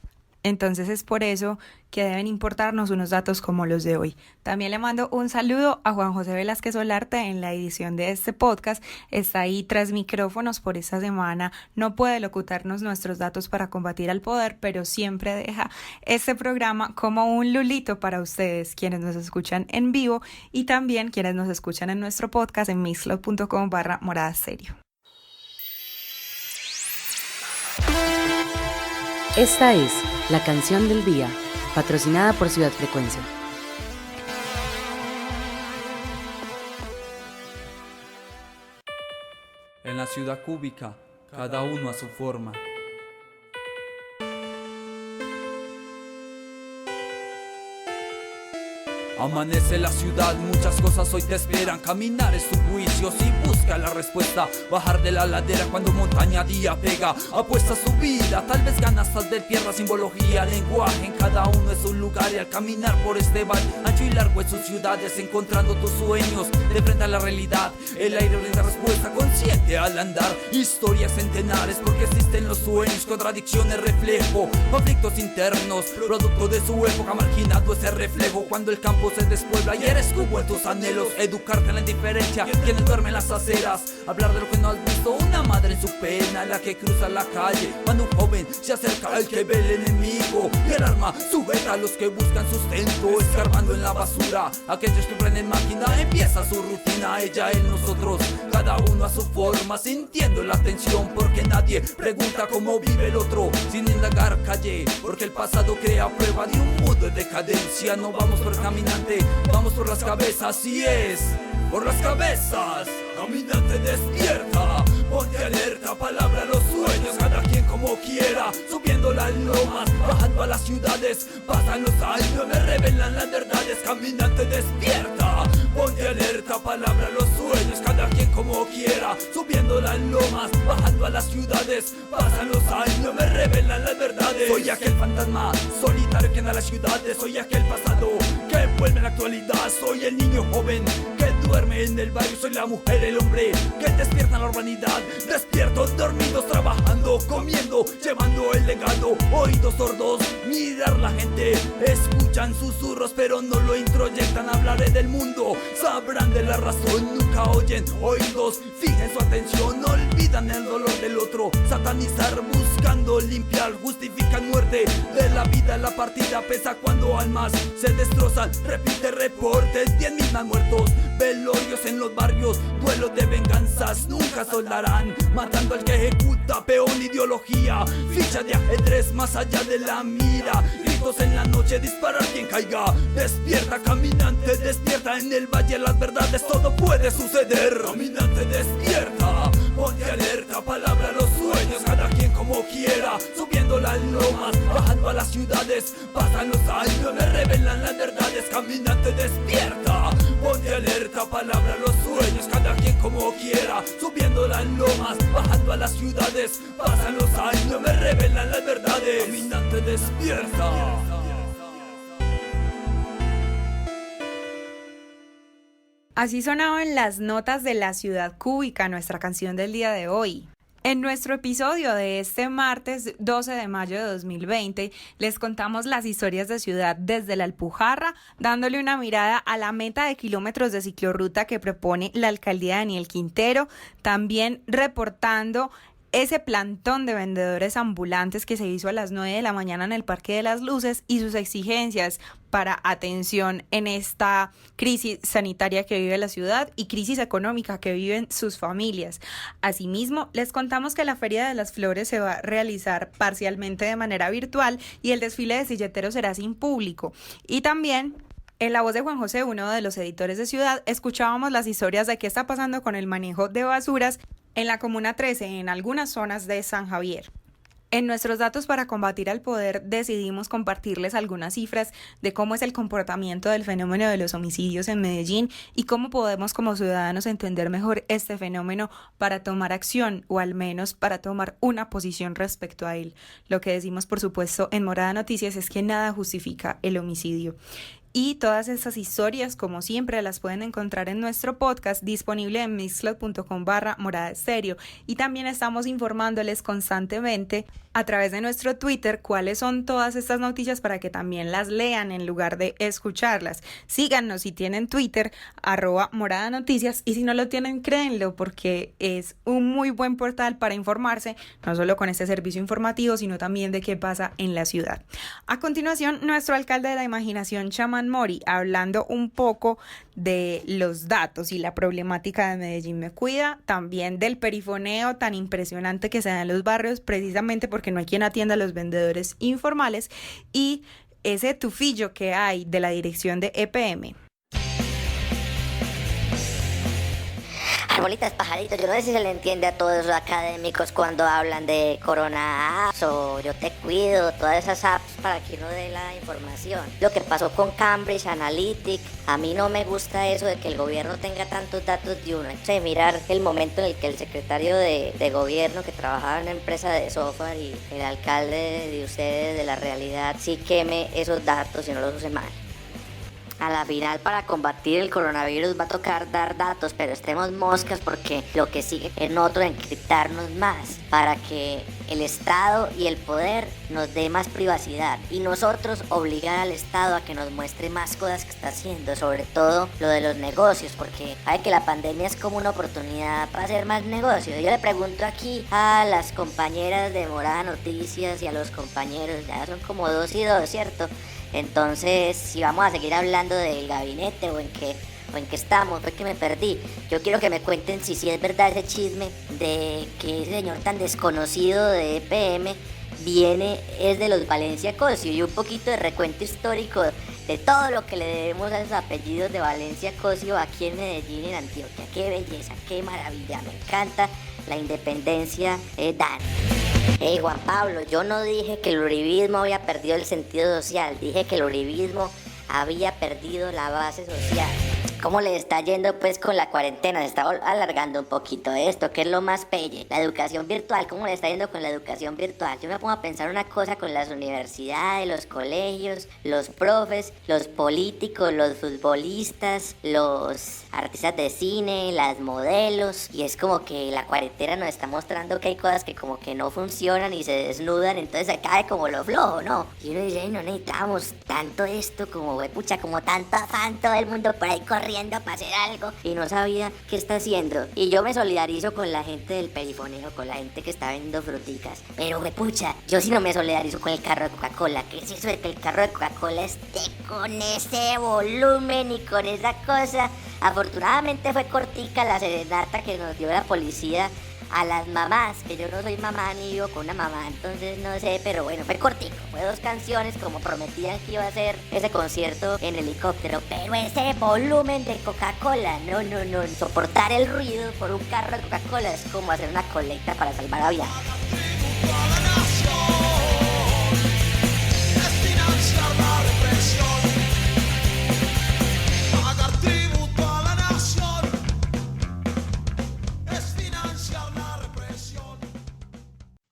Entonces es por eso que deben importarnos unos datos como los de hoy. También le mando un saludo a Juan José Velázquez Olarte en la edición de este podcast. Está ahí tras micrófonos por esta semana. No puede locutarnos nuestros datos para combatir al poder, pero siempre deja este programa como un lulito para ustedes, quienes nos escuchan en vivo y también quienes nos escuchan en nuestro podcast en mixcloud.com/moradastereo. Esta es la canción del día, patrocinada por Ciudad Frecuencia. En la ciudad cúbica, cada uno a su forma. Amanece la ciudad, muchas cosas hoy te esperan. Caminar es un juicio, si busca la respuesta. Bajar de la ladera cuando montaña día pega. Apuesta su vida, tal vez ganas, tal vez pierdas. Simbología, lenguaje, en cada uno es un lugar. Y al caminar por este valle, ancho y largo en sus ciudades, encontrando tus sueños de frente a la realidad. El aire brinda respuesta consciente al andar. Historias centenares porque existen los sueños. Contradicciones, reflejo, conflictos internos, producto de su época. Marginado ese reflejo cuando el campo se despuebla y eres cubo en tus anhelos. Educarte en la indiferencia, quienes duermen en las aceras. Hablar de lo que no has visto, una madre en su pena, la que cruza la calle cuando un joven se acerca al que ve el enemigo. Y el arma sujeta a los que buscan sustento, escarbando en la basura. Aquellos que prenden máquina, empieza su rutina. Ella, él, nosotros, cada uno a su forma, sintiendo la tensión porque nadie pregunta cómo vive el otro. Sin indagar calle, porque el pasado crea prueba de un mundo en decadencia. No vamos por el caminante, vamos por las cabezas, y es por las cabezas. Caminante despierta, ponte alerta, palabra los sueños, cada quien como quiera. Subiendo las lomas, bajando a las ciudades, pasan los años, me revelan las verdades. Caminante despierta, ponte alerta, palabra los sueños, cada quien como quiera. Subiendo las lomas, bajando a las ciudades, pasan los años, me revelan las verdades. Soy aquel fantasma solitario que anda a las ciudades, soy aquel pasado que vuelve en la actualidad. Soy el niño joven que duerme en el barrio, soy la mujer, el hombre que despierta en la urbanidad. Despiertos, dormidos, trabajando, comiendo, llevando el legado. Oídos sordos, mirar la gente, escuchan susurros pero no lo introyectan. Hablaré del mundo, sabrán de la razón, nunca oyen. Oídos, fijen su atención, olvidan el dolor del otro. Satanizar, buscando limpiar, justifican muerte de la vida. La partida pesa cuando almas se destrozan. Repite reportes, 10.000 más muertos. Velorios en los barrios, duelos de venganzas nunca soldarán. Matando al que ejecuta, peón ideología. Ficha de ajedrez más allá de la mira. Gritos en la noche, disparar quien caiga. Despierta, caminante, despierta. En el valle las verdades, todo puede suceder. Caminante, despierta, ponte alerta, palabra los sueños, cada quien como quiera. Subiendo las lomas, bajando a las ciudades, pasan los años, me revelan las verdades. Caminante, despierta, ponte alerta, palabra los sueños, cada quien como quiera. Subiendo las lomas, bajando a las ciudades, pasan los años, me revelan las verdades. Caminante, despierta. Así sonaban las notas de la ciudad cúbica, nuestra canción del día de hoy. En nuestro episodio de este martes 12 de mayo de 2020 les contamos las historias de ciudad desde la Alpujarra, dándole una mirada a la meta de kilómetros de ciclorruta que propone la alcaldía Daniel Quintero, también reportando ese plantón de vendedores ambulantes que se hizo a las 9 de la mañana en el Parque de las Luces y sus exigencias para atención en esta crisis sanitaria que vive la ciudad y crisis económica que viven sus familias. Asimismo, les contamos que la Feria de las Flores se va a realizar parcialmente de manera virtual y el desfile de silleteros será sin público. Y también, en la voz de Juan José, uno de los editores de Ciudad, escuchábamos las historias de qué está pasando con el manejo de basuras en la Comuna 13, en algunas zonas de San Javier. En nuestros datos para combatir al poder decidimos compartirles algunas cifras de cómo es el comportamiento del fenómeno de los homicidios en Medellín y cómo podemos como ciudadanos entender mejor este fenómeno para tomar acción o al menos para tomar una posición respecto a él. Lo que decimos, por supuesto, en Morada Noticias es que nada justifica el homicidio. Y todas estas historias, como siempre, las pueden encontrar en nuestro podcast disponible en mixcloud.com/moradastereo. Y también estamos informándoles constantemente a través de nuestro Twitter cuáles son todas estas noticias para que también las lean en lugar de escucharlas. Síganos si tienen Twitter, @moradanoticias, y si no lo tienen, créenlo, porque es un muy buen portal para informarse, no solo con este servicio informativo, sino también de qué pasa en la ciudad. A continuación, nuestro alcalde de la imaginación, Chaman Mori, hablando un poco de los datos y la problemática de Medellín Me Cuida, también del perifoneo tan impresionante que se da en los barrios, precisamente porque no hay quien atienda a los vendedores informales, y ese tufillo que hay de la dirección de EPM. Arbolitas, pajaritos, yo no sé si se le entiende a todos los académicos cuando hablan de Corona Apps o Yo Te Cuido, todas esas apps para que uno dé la información. Lo que pasó con Cambridge Analytica, a mí no me gusta eso de que el gobierno tenga tantos datos de uno. Hay que mirar el momento en el que el secretario de gobierno que trabajaba en una empresa de software y el alcalde de ustedes de la realidad sí queme esos datos y no los use mal. A la final, para combatir el coronavirus va a tocar dar datos, pero estemos moscas porque lo que sigue es nosotros encriptarnos más para que el Estado y el poder nos dé más privacidad y nosotros obligar al Estado a que nos muestre más cosas que está haciendo, sobre todo lo de los negocios, porque hay que la pandemia es como una oportunidad para hacer más negocios. Yo le pregunto aquí a las compañeras de Morada Noticias y a los compañeros, ya son como 2 y 2, ¿cierto? Entonces, si vamos a seguir hablando del gabinete o en qué estamos, fue que me perdí. Yo quiero que me cuenten si es verdad ese chisme de que ese señor tan desconocido de EPM es de los Valencia Cosio, y un poquito de recuento histórico de todo lo que le debemos a esos apellidos de Valencia Cosio aquí en Medellín y en Antioquia. Qué belleza, qué maravilla, me encanta la independencia Dan. Hey Juan Pablo, yo no dije que el uribismo había perdido el sentido social, dije que el uribismo había perdido la base social. ¿Cómo le está yendo pues con la cuarentena? Se está alargando un poquito esto, ¿qué es lo más pelle? La educación virtual, ¿cómo le está yendo con la educación virtual? Yo me pongo a pensar una cosa con las universidades, los colegios, los profes, los políticos, los futbolistas, los artistas de cine, las modelos, y es como que la cuarentena nos está mostrando que hay cosas que como que no funcionan y se desnudan, entonces se cae como lo flojo, ¿no? Y uno dice, no necesitamos tanto esto, como pucha, como tanto afán, todo el mundo por ahí corriendo para hacer algo y no sabía qué está haciendo. Y yo me solidarizo con la gente del perifoneo, con la gente que está vendiendo fruticas, pero pucha, yo sí no me solidarizo con el carro de Coca-Cola. ¿Qué es eso de que el carro de Coca-Cola esté con ese volumen y con esa cosa? Afortunadamente fue cortica la serenata que nos dio la policía a las mamás, que yo no soy mamá ni vivo con una mamá, entonces no sé, pero bueno, fue cortico, fue 2 canciones como prometían que iba a ser ese concierto en helicóptero, pero ese volumen de Coca-Cola, no, soportar el ruido por un carro de Coca-Cola es como hacer una colecta para salvar a viajes.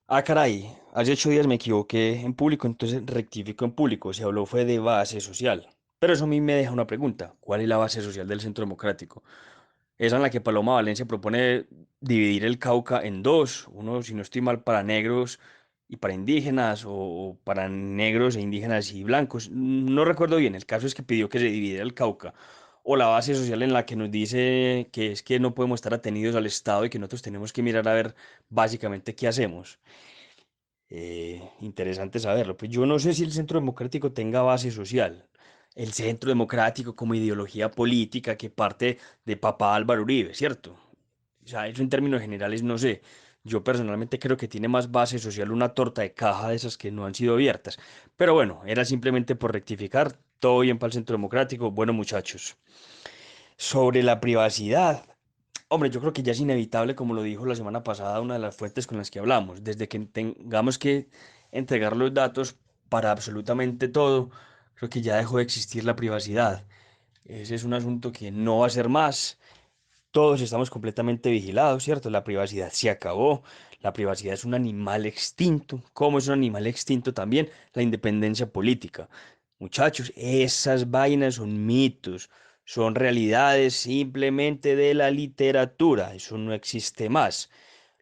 Ah, caray, hace 8 días me equivoqué en público, entonces rectifico en público. Se habló fue de base social. Pero eso a mí me deja una pregunta. ¿Cuál es la base social del Centro Democrático? Esa en la que Paloma Valencia propone dividir el Cauca en 2. Uno, si no estoy mal, para negros y para indígenas, o para negros e indígenas y blancos. No recuerdo bien. El caso es que pidió que se dividiera el Cauca. O la base social en la que nos dice que es que no podemos estar atenidos al Estado y que nosotros tenemos que mirar a ver básicamente qué hacemos. Interesante saberlo. Pues yo no sé si el Centro Democrático tenga base social. El Centro Democrático como ideología política que parte de papá Álvaro Uribe, ¿cierto? O sea, eso en términos generales no sé. Yo personalmente creo que tiene más base social una torta de caja de esas que no han sido abiertas. Pero bueno, era simplemente por rectificar. Todo bien para el Centro Democrático. Bueno, muchachos. Sobre la privacidad. Hombre, yo creo que ya es inevitable, como lo dijo la semana pasada una de las fuentes con las que hablamos, desde que tengamos que entregar los datos para absolutamente todo, creo que ya dejó de existir la privacidad. Ese es un asunto que no va a ser más. Todos estamos completamente vigilados, ¿cierto? La privacidad se acabó. La privacidad es un animal extinto. ¿Cómo es un animal extinto también? La independencia política. Muchachos, esas vainas son mitos, son realidades simplemente de la literatura, eso no existe más.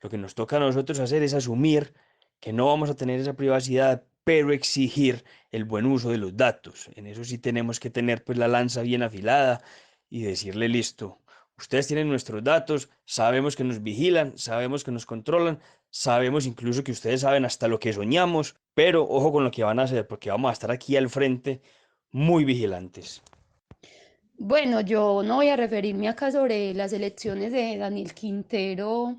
Lo que nos toca a nosotros hacer es asumir que no vamos a tener esa privacidad, pero exigir el buen uso de los datos. En eso sí tenemos que tener pues la lanza bien afilada y decirle listo. Ustedes tienen nuestros datos, sabemos que nos vigilan, sabemos que nos controlan, sabemos incluso que ustedes saben hasta lo que soñamos, pero ojo con lo que van a hacer, porque vamos a estar aquí al frente muy vigilantes. Bueno, yo no voy a referirme acá sobre las elecciones de Daniel Quintero,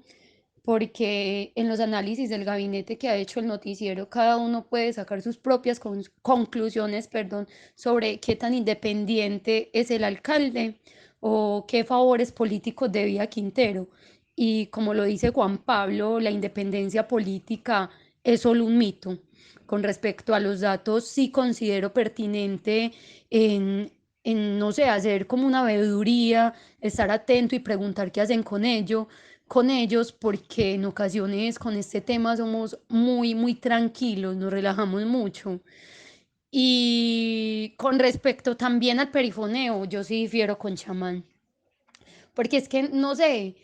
porque en los análisis del gabinete que ha hecho el noticiero, cada uno puede sacar sus propias conclusiones, perdón, sobre qué tan independiente es el alcalde o qué favores políticos debía Quintero. Y como lo dice Juan Pablo, la independencia política es solo un mito. Con respecto a los datos, sí considero pertinente no sé, hacer como una veeduría, estar atento y preguntar qué hacen con ellos, porque en ocasiones con este tema somos muy tranquilos, nos relajamos mucho. Y con respecto también al perifoneo, yo sí difiero con Chamán, porque es que, no sé,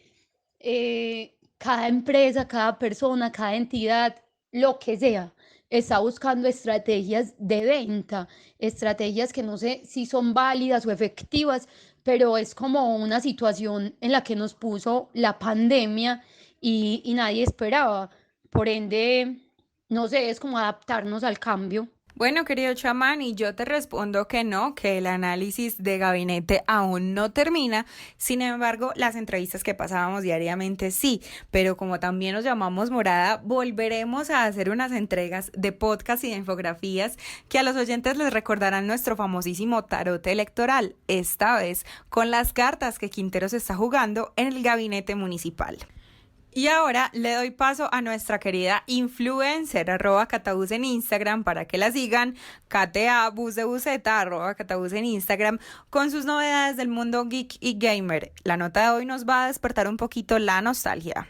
cada empresa, cada persona, cada entidad, lo que sea, está buscando estrategias de venta, estrategias que no sé si son válidas o efectivas, pero es como una situación en la que nos puso la pandemia y nadie esperaba. Por ende, no sé, es como adaptarnos al cambio. Bueno, querido chamán, y yo te respondo que no, que el análisis de gabinete aún no termina. Sin embargo, las entrevistas que pasábamos diariamente sí, pero como también nos llamamos Morada, volveremos a hacer unas entregas de podcast y de infografías que a los oyentes les recordarán nuestro famosísimo tarot electoral, esta vez con las cartas que Quintero se está jugando en el gabinete municipal. Y ahora le doy paso a nuestra querida influencer, @catabus en Instagram, para que la sigan, @bus de buseta, @catabus en Instagram, con sus novedades del mundo geek y gamer. La nota de hoy nos va a despertar un poquito la nostalgia.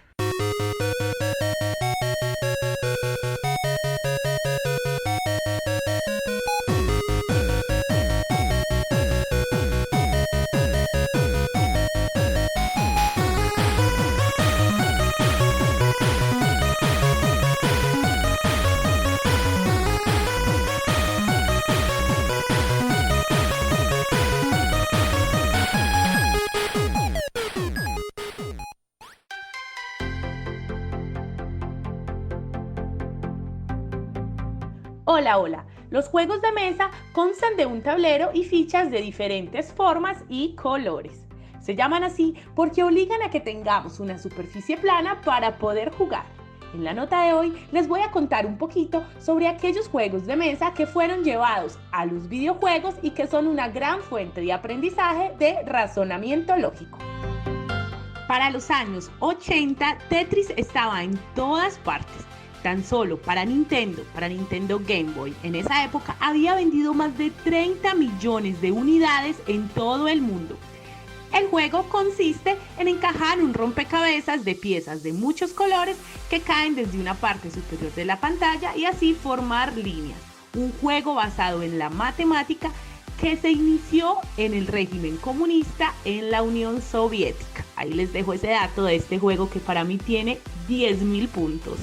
Hola. Los juegos de mesa constan de un tablero y fichas de diferentes formas y colores. Se llaman así porque obligan a que tengamos una superficie plana para poder jugar. En la nota de hoy les voy a contar un poquito sobre aquellos juegos de mesa que fueron llevados a los videojuegos y que son una gran fuente de aprendizaje de razonamiento lógico. Para los años 80, Tetris estaba en todas partes. Tan solo para Nintendo Game Boy, en esa época había vendido más de 30 millones de unidades en todo el mundo. El juego consiste en encajar un rompecabezas de piezas de muchos colores que caen desde una parte superior de la pantalla y así formar líneas. Un juego basado en la matemática que se inició en el régimen comunista en la Unión Soviética. Ahí les dejo ese dato de este juego que para mí tiene 10.000 puntos.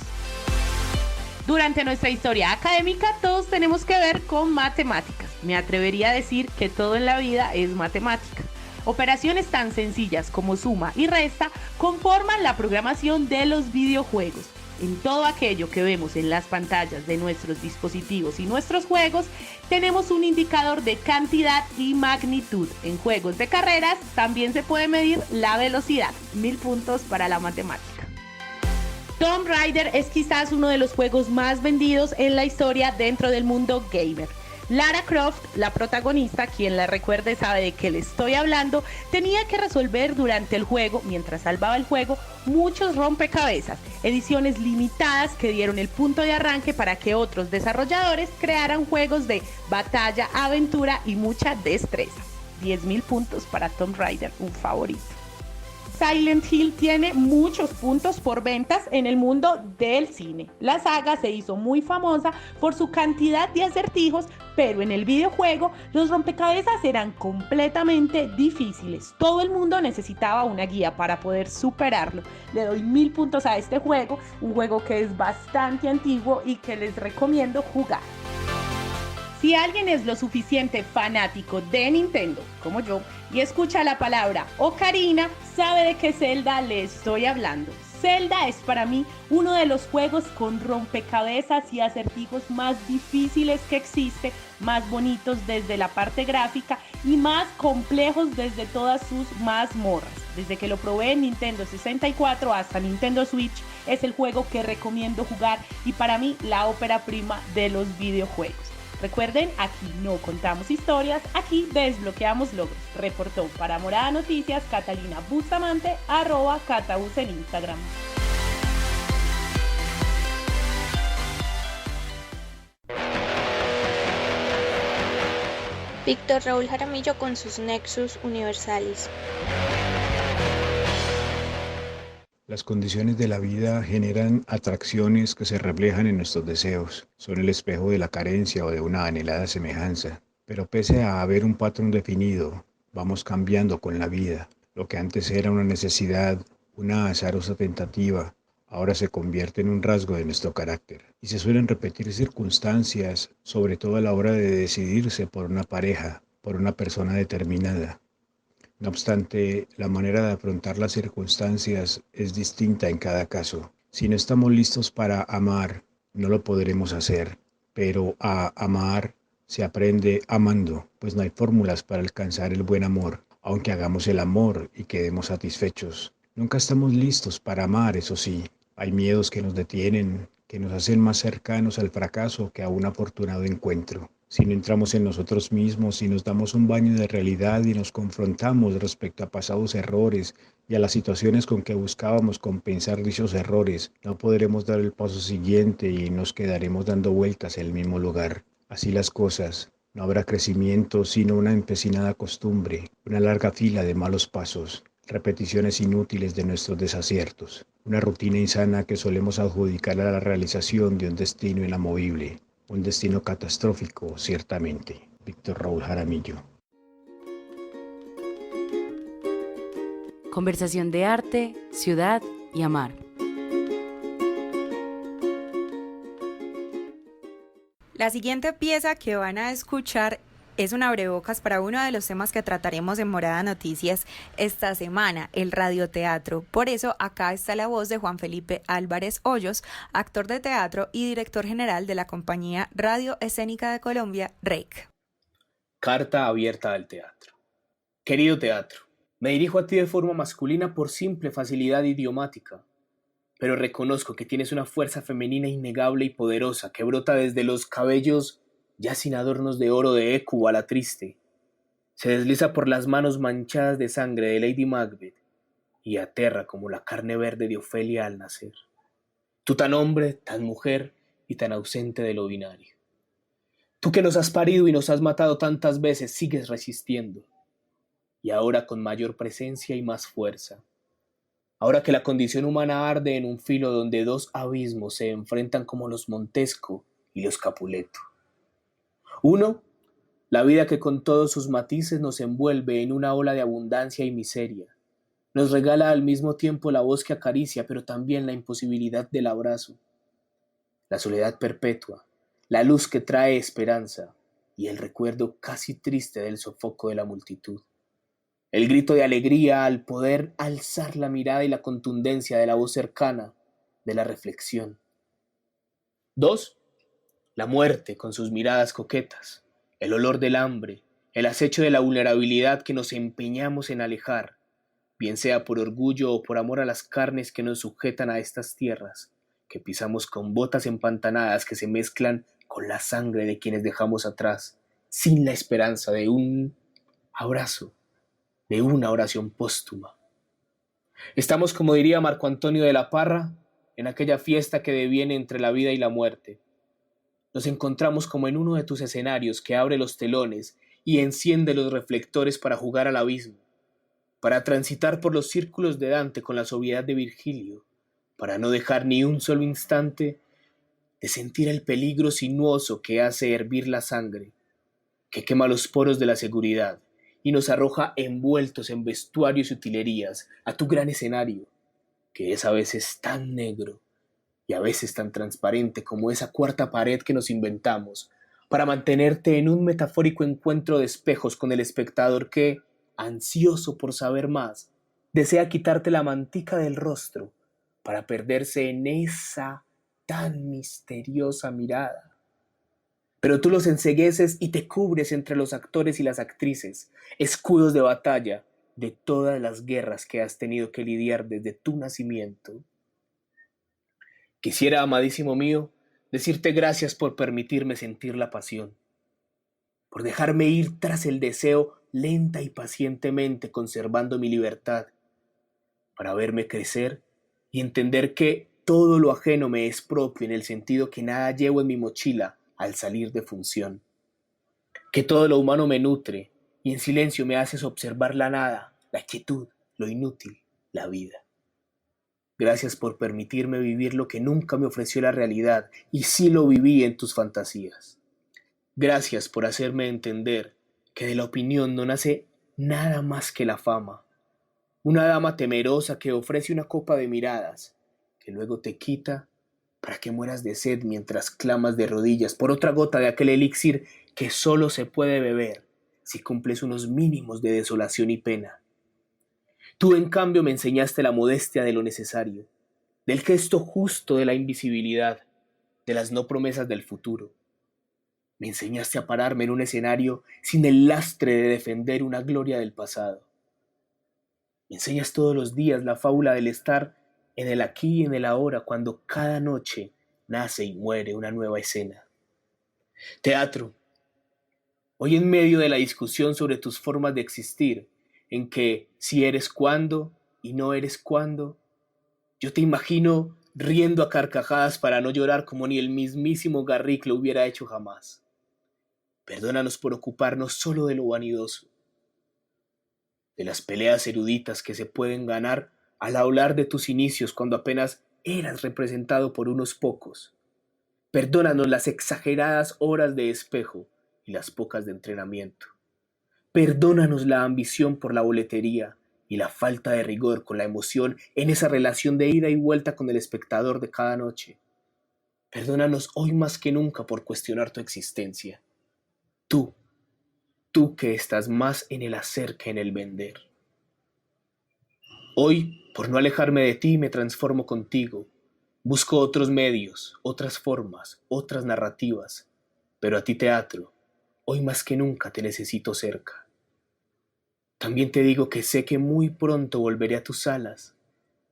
Durante nuestra historia académica todos tenemos que ver con matemáticas. Me atrevería a decir que todo en la vida es matemática. Operaciones tan sencillas como suma y resta conforman la programación de los videojuegos. En todo aquello que vemos en las pantallas de nuestros dispositivos y nuestros juegos, tenemos un indicador de cantidad y magnitud. En juegos de carreras también se puede medir la velocidad. 1000 puntos para la matemática. Tomb Raider es quizás uno de los juegos más vendidos en la historia dentro del mundo gamer. Lara Croft, la protagonista, quien la recuerde sabe de qué le estoy hablando, tenía que resolver durante el juego, mientras salvaba el juego, muchos rompecabezas, ediciones limitadas que dieron el punto de arranque para que otros desarrolladores crearan juegos de batalla, aventura y mucha destreza. 10.000 puntos para Tomb Raider, un favorito. Silent Hill tiene muchos puntos por ventas en el mundo del cine. La saga se hizo muy famosa por su cantidad de acertijos, pero en el videojuego los rompecabezas eran completamente difíciles. Todo el mundo necesitaba una guía para poder superarlo. Le doy 1000 puntos a este juego, un juego que es bastante antiguo y que les recomiendo jugar. Si alguien es lo suficiente fanático de Nintendo, como yo, y escucha la palabra Ocarina, sabe de qué Zelda le estoy hablando. Zelda es para mí uno de los juegos con rompecabezas y acertijos más difíciles que existe, más bonitos desde la parte gráfica y más complejos desde todas sus mazmorras. Desde que lo probé en Nintendo 64 hasta Nintendo Switch, es el juego que recomiendo jugar y para mí la ópera prima de los videojuegos. Recuerden, aquí no contamos historias, aquí desbloqueamos logros. Reportó para Morada Noticias Catalina Bustamante, @Catabus en Instagram. Víctor Raúl Jaramillo con sus Nexus Universalis. Las condiciones de la vida generan atracciones que se reflejan en nuestros deseos. Son el espejo de la carencia o de una anhelada semejanza. Pero pese a haber un patrón definido, vamos cambiando con la vida. Lo que antes era una necesidad, una azarosa tentativa, ahora se convierte en un rasgo de nuestro carácter. Y se suelen repetir circunstancias, sobre todo a la hora de decidirse por una pareja, por una persona determinada. No obstante, la manera de afrontar las circunstancias es distinta en cada caso. Si no estamos listos para amar, no lo podremos hacer, pero a amar se aprende amando, pues no hay fórmulas para alcanzar el buen amor, aunque hagamos el amor y quedemos satisfechos. Nunca estamos listos para amar, eso sí. Hay miedos que nos detienen, que nos hacen más cercanos al fracaso que a un afortunado encuentro. Si no entramos en nosotros mismos, si nos damos un baño de realidad y nos confrontamos respecto a pasados errores y a las situaciones con que buscábamos compensar dichos errores, no podremos dar el paso siguiente y nos quedaremos dando vueltas en el mismo lugar. Así las cosas, no habrá crecimiento sino una empecinada costumbre, una larga fila de malos pasos, repeticiones inútiles de nuestros desaciertos, una rutina insana que solemos adjudicar a la realización de un destino inamovible. Un destino catastrófico, ciertamente. Víctor Raúl Jaramillo. Conversación de arte, ciudad y amar. La siguiente pieza que van a escuchar es un abrebocas para uno de los temas que trataremos en Morada Noticias esta semana, el radioteatro. Por eso acá está la voz de Juan Felipe Álvarez Hoyos, actor de teatro y director general de la compañía Radio Escénica de Colombia, REC. Carta abierta al teatro. Querido teatro, me dirijo a ti de forma masculina por simple facilidad idiomática, pero reconozco que tienes una fuerza femenina innegable y poderosa que brota desde los cabellos ya sin adornos de oro de Hécuba la triste, se desliza por las manos manchadas de sangre de Lady Macbeth y aterra como la carne verde de Ofelia al nacer. Tú tan hombre, tan mujer y tan ausente de lo binario. Tú que nos has parido y nos has matado tantas veces, sigues resistiendo. Y ahora con mayor presencia y más fuerza. Ahora que la condición humana arde en un filo donde dos abismos se enfrentan como los Montesco y los Capuleto. Uno, la vida que con todos sus matices nos envuelve en una ola de abundancia y miseria. Nos regala al mismo tiempo la voz que acaricia, pero también la imposibilidad del abrazo. La soledad perpetua, la luz que trae esperanza y el recuerdo casi triste del sofoco de la multitud. El grito de alegría al poder alzar la mirada y la contundencia de la voz cercana, de la reflexión. Dos, la muerte con sus miradas coquetas, el olor del hambre, el acecho de la vulnerabilidad que nos empeñamos en alejar, bien sea por orgullo o por amor a las carnes que nos sujetan a estas tierras, que pisamos con botas empantanadas que se mezclan con la sangre de quienes dejamos atrás, sin la esperanza de un abrazo, de una oración póstuma. Estamos, como diría Marco Antonio de la Parra, en aquella fiesta que deviene entre la vida y la muerte. Nos encontramos como en uno de tus escenarios que abre los telones y enciende los reflectores para jugar al abismo. para transitar por los círculos de Dante con la sobriedad de Virgilio, para no dejar ni un solo instante de sentir el peligro sinuoso que hace hervir la sangre, que quema los poros de la seguridad y nos arroja envueltos en vestuarios y utilerías a tu gran escenario, que es a veces tan negro y a veces tan transparente como esa cuarta pared que nos inventamos para mantenerte en un metafórico encuentro de espejos con el espectador que, ansioso por saber más, desea quitarte la mantica del rostro para perderse en esa tan misteriosa mirada. Pero tú los encegueces y te cubres entre los actores y las actrices, escudos de batalla de todas las guerras que has tenido que lidiar desde tu nacimiento. Quisiera, amadísimo mío, decirte gracias por permitirme sentir la pasión, por dejarme ir tras el deseo lenta y pacientemente conservando mi libertad, para verme crecer y entender que todo lo ajeno me es propio en el sentido que nada llevo en mi mochila al salir de función, que todo lo humano me nutre y en silencio me haces observar la nada, la quietud, lo inútil, la vida. Gracias por permitirme vivir lo que nunca me ofreció la realidad y sí lo viví en tus fantasías. Gracias por hacerme entender que de la opinión no nace nada más que la fama. Una dama temerosa que ofrece una copa de miradas, que luego te quita para que mueras de sed mientras clamas de rodillas por otra gota de aquel elixir que solo se puede beber si cumples unos mínimos de desolación y pena. Tú, en cambio, me enseñaste la modestia de lo necesario, del gesto justo de la invisibilidad, de las no promesas del futuro. Me enseñaste a pararme en un escenario sin el lastre de defender una gloria del pasado. Me enseñas todos los días la fábula del estar en el aquí y en el ahora, cuando cada noche nace y muere una nueva escena. Teatro, hoy en medio de la discusión sobre tus formas de existir, en que si eres cuándo y no eres cuándo, yo te imagino riendo a carcajadas para no llorar como ni el mismísimo Garrick lo hubiera hecho jamás. Perdónanos por ocuparnos solo de lo vanidoso, de las peleas eruditas que se pueden ganar al hablar de tus inicios cuando apenas eras representado por unos pocos. Perdónanos las exageradas horas de espejo y las pocas de entrenamiento. Perdónanos la ambición por la boletería y la falta de rigor con la emoción en esa relación de ida y vuelta con el espectador de cada noche. Perdónanos hoy más que nunca por cuestionar tu existencia. Tú que estás más en el hacer que en el vender. Hoy, por no alejarme de ti, me transformo contigo. Busco otros medios, otras formas, otras narrativas. Pero a ti, teatro, hoy más que nunca te necesito cerca. También te digo que sé que muy pronto volveré a tus salas,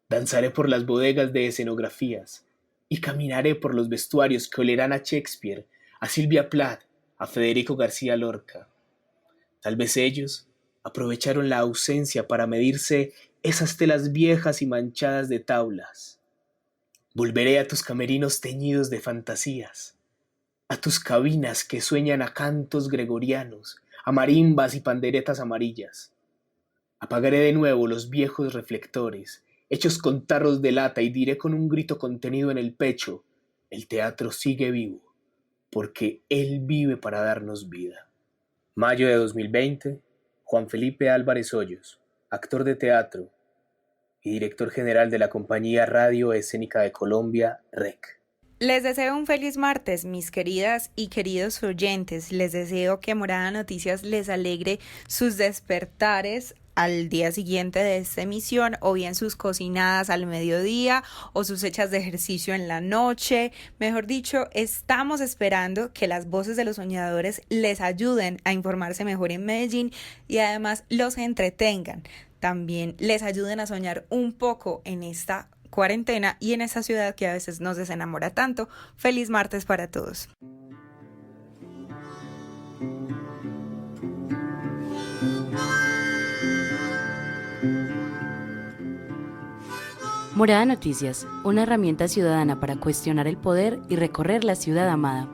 danzaré por las bodegas de escenografías y caminaré por los vestuarios que olerán a Shakespeare, a Silvia Plath, a Federico García Lorca. Tal vez ellos aprovecharon la ausencia para medirse esas telas viejas y manchadas de tablas. Volveré a tus camerinos teñidos de fantasías, a tus cabinas que sueñan a cantos gregorianos, a marimbas y panderetas amarillas. Apagaré de nuevo los viejos reflectores, hechos con tarros de lata, y diré con un grito contenido en el pecho: el teatro sigue vivo, porque él vive para darnos vida. Mayo de 2020, Juan Felipe Álvarez Hoyos, actor de teatro y director general de la Compañía Radio Escénica de Colombia, REC. Les deseo un feliz martes, mis queridas y queridos oyentes. Les deseo que Morada Noticias les alegre sus despertares al día siguiente de esta emisión, o bien sus cocinadas al mediodía o sus hechas de ejercicio en la noche. Mejor dicho, estamos esperando que las voces de los soñadores les ayuden a informarse mejor en Medellín y además los entretengan. También les ayuden a soñar un poco en esta cuarentena y en esta ciudad que a veces nos desenamora tanto. Feliz martes para todos. Morada Noticias, una herramienta ciudadana para cuestionar el poder y recorrer la ciudad amada.